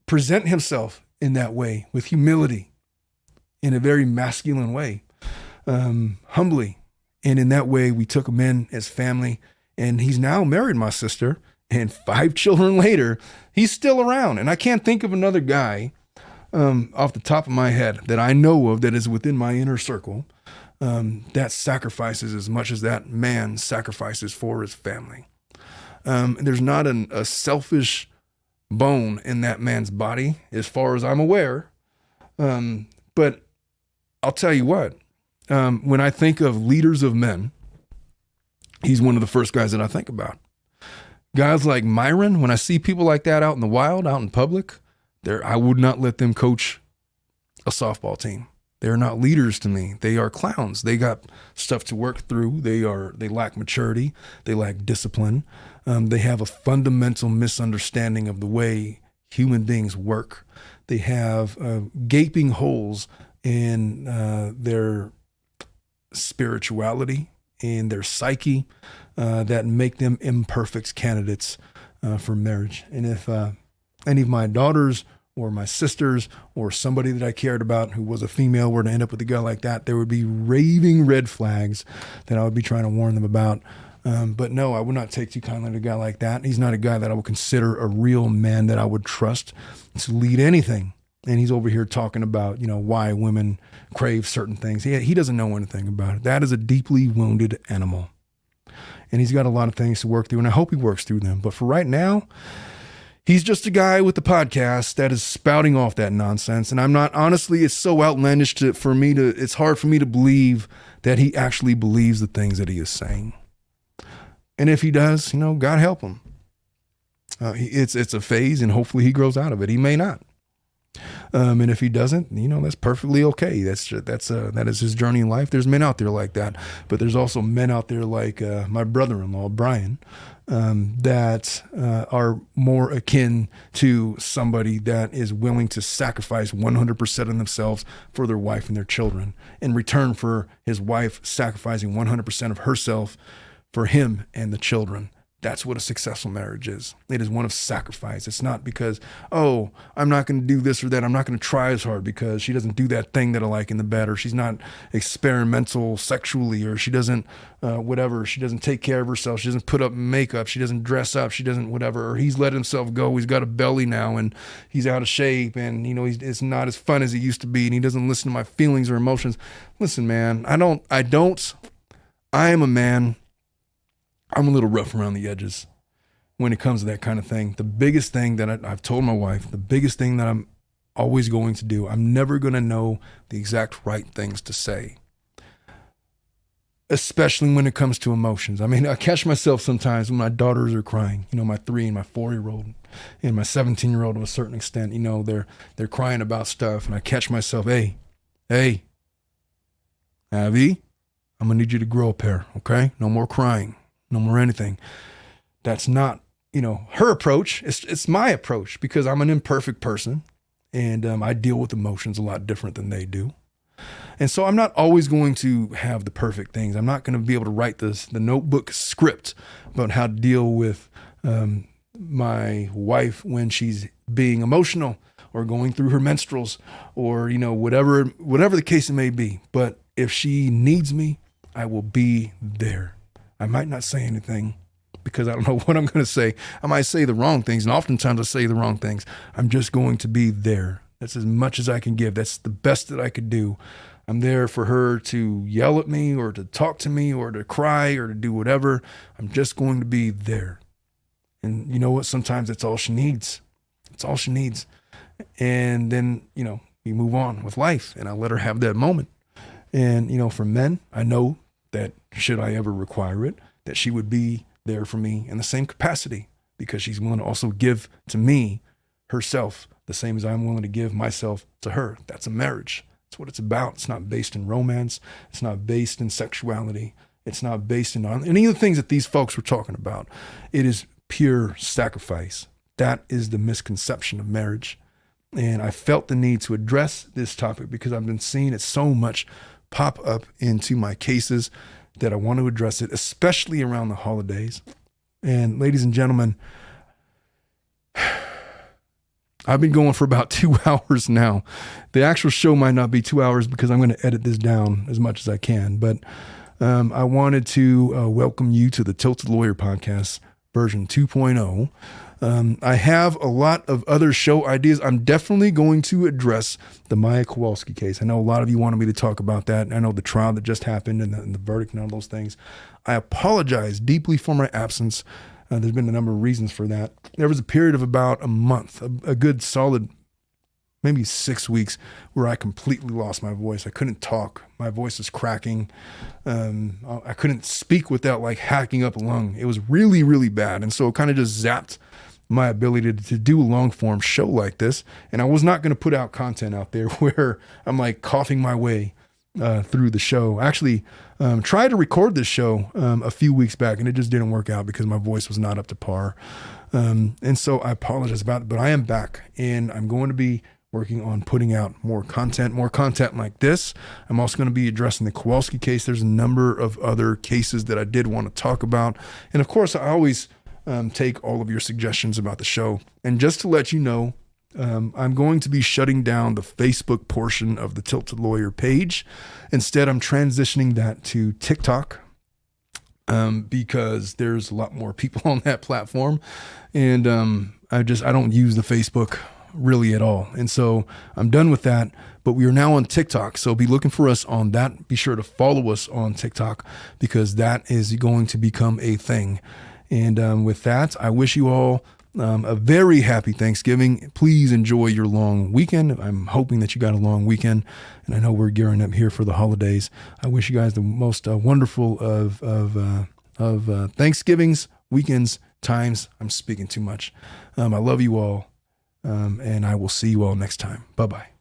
present himself in that way with humility, in a very masculine way, humbly. And in that way, we took him in as family, and he's now married my sister, and 5 children later, he's still around. And I can't think of another guy off the top of my head that I know of that is within my inner circle that sacrifices as much as that man sacrifices for his family. There's not a selfish bone in that man's body, as far as I'm aware. But I'll tell you what, when I think of leaders of men, he's one of the first guys that I think about. Guys like Myron, when I see people like that out in the wild, out in public, I would not let them coach a softball team. They're not leaders to me. They are clowns. They got stuff to work through. They lack maturity. They lack discipline. They have a fundamental misunderstanding of the way human beings work. They have gaping holes in their spirituality, in their psyche, that make them imperfect candidates for marriage. And if any of my daughters or my sisters or somebody that I cared about who was a female were to end up with a guy like that, there would be raving red flags that I would be trying to warn them about. But no, I would not take too kindly to a guy like that. He's not a guy that I would consider a real man that I would trust to lead anything. And he's over here talking about, why women crave certain things. He doesn't know anything about it. That is a deeply wounded animal. And he's got a lot of things to work through, and I hope he works through them. But for right now, he's just a guy with the podcast that is spouting off that nonsense. And I'm not, honestly, it's so outlandish it's hard for me to believe that he actually believes the things that he is saying. And if he does, God help him. It's a phase, and hopefully he grows out of it. He may not. And if he doesn't, that's perfectly okay. That is his journey in life. There's men out there like that, but there's also men out there like my brother-in-law, Brian, that are more akin to somebody that is willing to sacrifice 100% of themselves for their wife and their children in return for his wife sacrificing 100% of herself for him and the children. That's what a successful marriage is. It is one of sacrifice. It's not because, I'm not going to do this or that. I'm not going to try as hard because she doesn't do that thing that I like in the bed, or she's not experimental sexually, or she doesn't whatever. She doesn't take care of herself. She doesn't put up makeup. She doesn't dress up. She doesn't whatever. Or he's let himself go. He's got a belly now and he's out of shape, and it's not as fun as it used to be, and he doesn't listen to my feelings or emotions. Listen, man, I am a man. I'm a little rough around the edges when it comes to that kind of thing. The biggest thing that I've told my wife, the biggest thing that I'm always going to do, I'm never going to know the exact right things to say, especially when it comes to emotions. I catch myself sometimes when my daughters are crying, my 3 and my 4-year-old and my 17-year-old to a certain extent, they're crying about stuff, and I catch myself, hey, Abby, I'm going to need you to grow up here, okay? No more crying. No more anything. That's not, her approach. It's my approach, because I'm an imperfect person, and I deal with emotions a lot different than they do. And so I'm not always going to have the perfect things. I'm not going to be able to write the notebook script about how to deal with my wife when she's being emotional or going through her menstruals or, whatever the case it may be. But if she needs me, I will be there. I might not say anything because I don't know what I'm going to say. I might say the wrong things, and oftentimes I say the wrong things. I'm just going to be there. That's as much as I can give. That's the best that I could do. I'm there for her to yell at me or to talk to me or to cry or to do whatever. I'm just going to be there. And you know what? Sometimes that's all she needs. It's all she needs. And then, we move on with life, and I let her have that moment. And, for men, I know that should I ever require it, that she would be there for me in the same capacity, because she's willing to also give to me herself the same as I'm willing to give myself to her. That's a marriage. That's what it's about. It's not based in romance. It's not based in sexuality. It's not based in any of the things that these folks were talking about. It is pure sacrifice. That is the misconception of marriage. And I felt the need to address this topic because I've been seeing it so much pop up into my cases that I want to address it, especially around the holidays. And ladies and gentlemen, I've been going for about 2 hours now. The actual show might not be 2 hours because I'm going to edit this down as much as I can. But I wanted to welcome you to the Tilted Lawyer Podcast version 2.0. I have a lot of other show ideas. I'm definitely going to address the Maya Kowalski case. I know a lot of you wanted me to talk about that. I know the trial that just happened and the verdict and all those things. I apologize deeply for my absence. There's been a number of reasons for that. There was a period of about a month, a good solid, maybe 6 weeks, where I completely lost my voice. I couldn't talk. My voice was cracking. I couldn't speak without like hacking up a lung. It was really, really bad. And so it kind of just zapped my ability to do a long form show like this. And I was not going to put out content out there where I'm like coughing my way through the show. I actually tried to record this show a few weeks back and it just didn't work out because my voice was not up to par. And so I apologize about it, but I am back and I'm going to be working on putting out more content like this. I'm also going to be addressing the Kowalski case. There's a number of other cases that I did want to talk about. And of course, I always take all of your suggestions about the show. And just to let you know, I'm going to be shutting down the Facebook portion of the Tilted Lawyer page. Instead, I'm transitioning that to TikTok because there's a lot more people on that platform. And I don't use the Facebook really at all. And so I'm done with that, but we are now on TikTok. So be looking for us on that. Be sure to follow us on TikTok because that is going to become a thing. And with that, I wish you all a very happy Thanksgiving. Please enjoy your long weekend. I'm hoping that you got a long weekend, and I know we're gearing up here for the holidays. I wish you guys the most wonderful of Thanksgivings, weekends, times. I'm speaking too much. I love you all, and I will see you all next time. Bye-bye.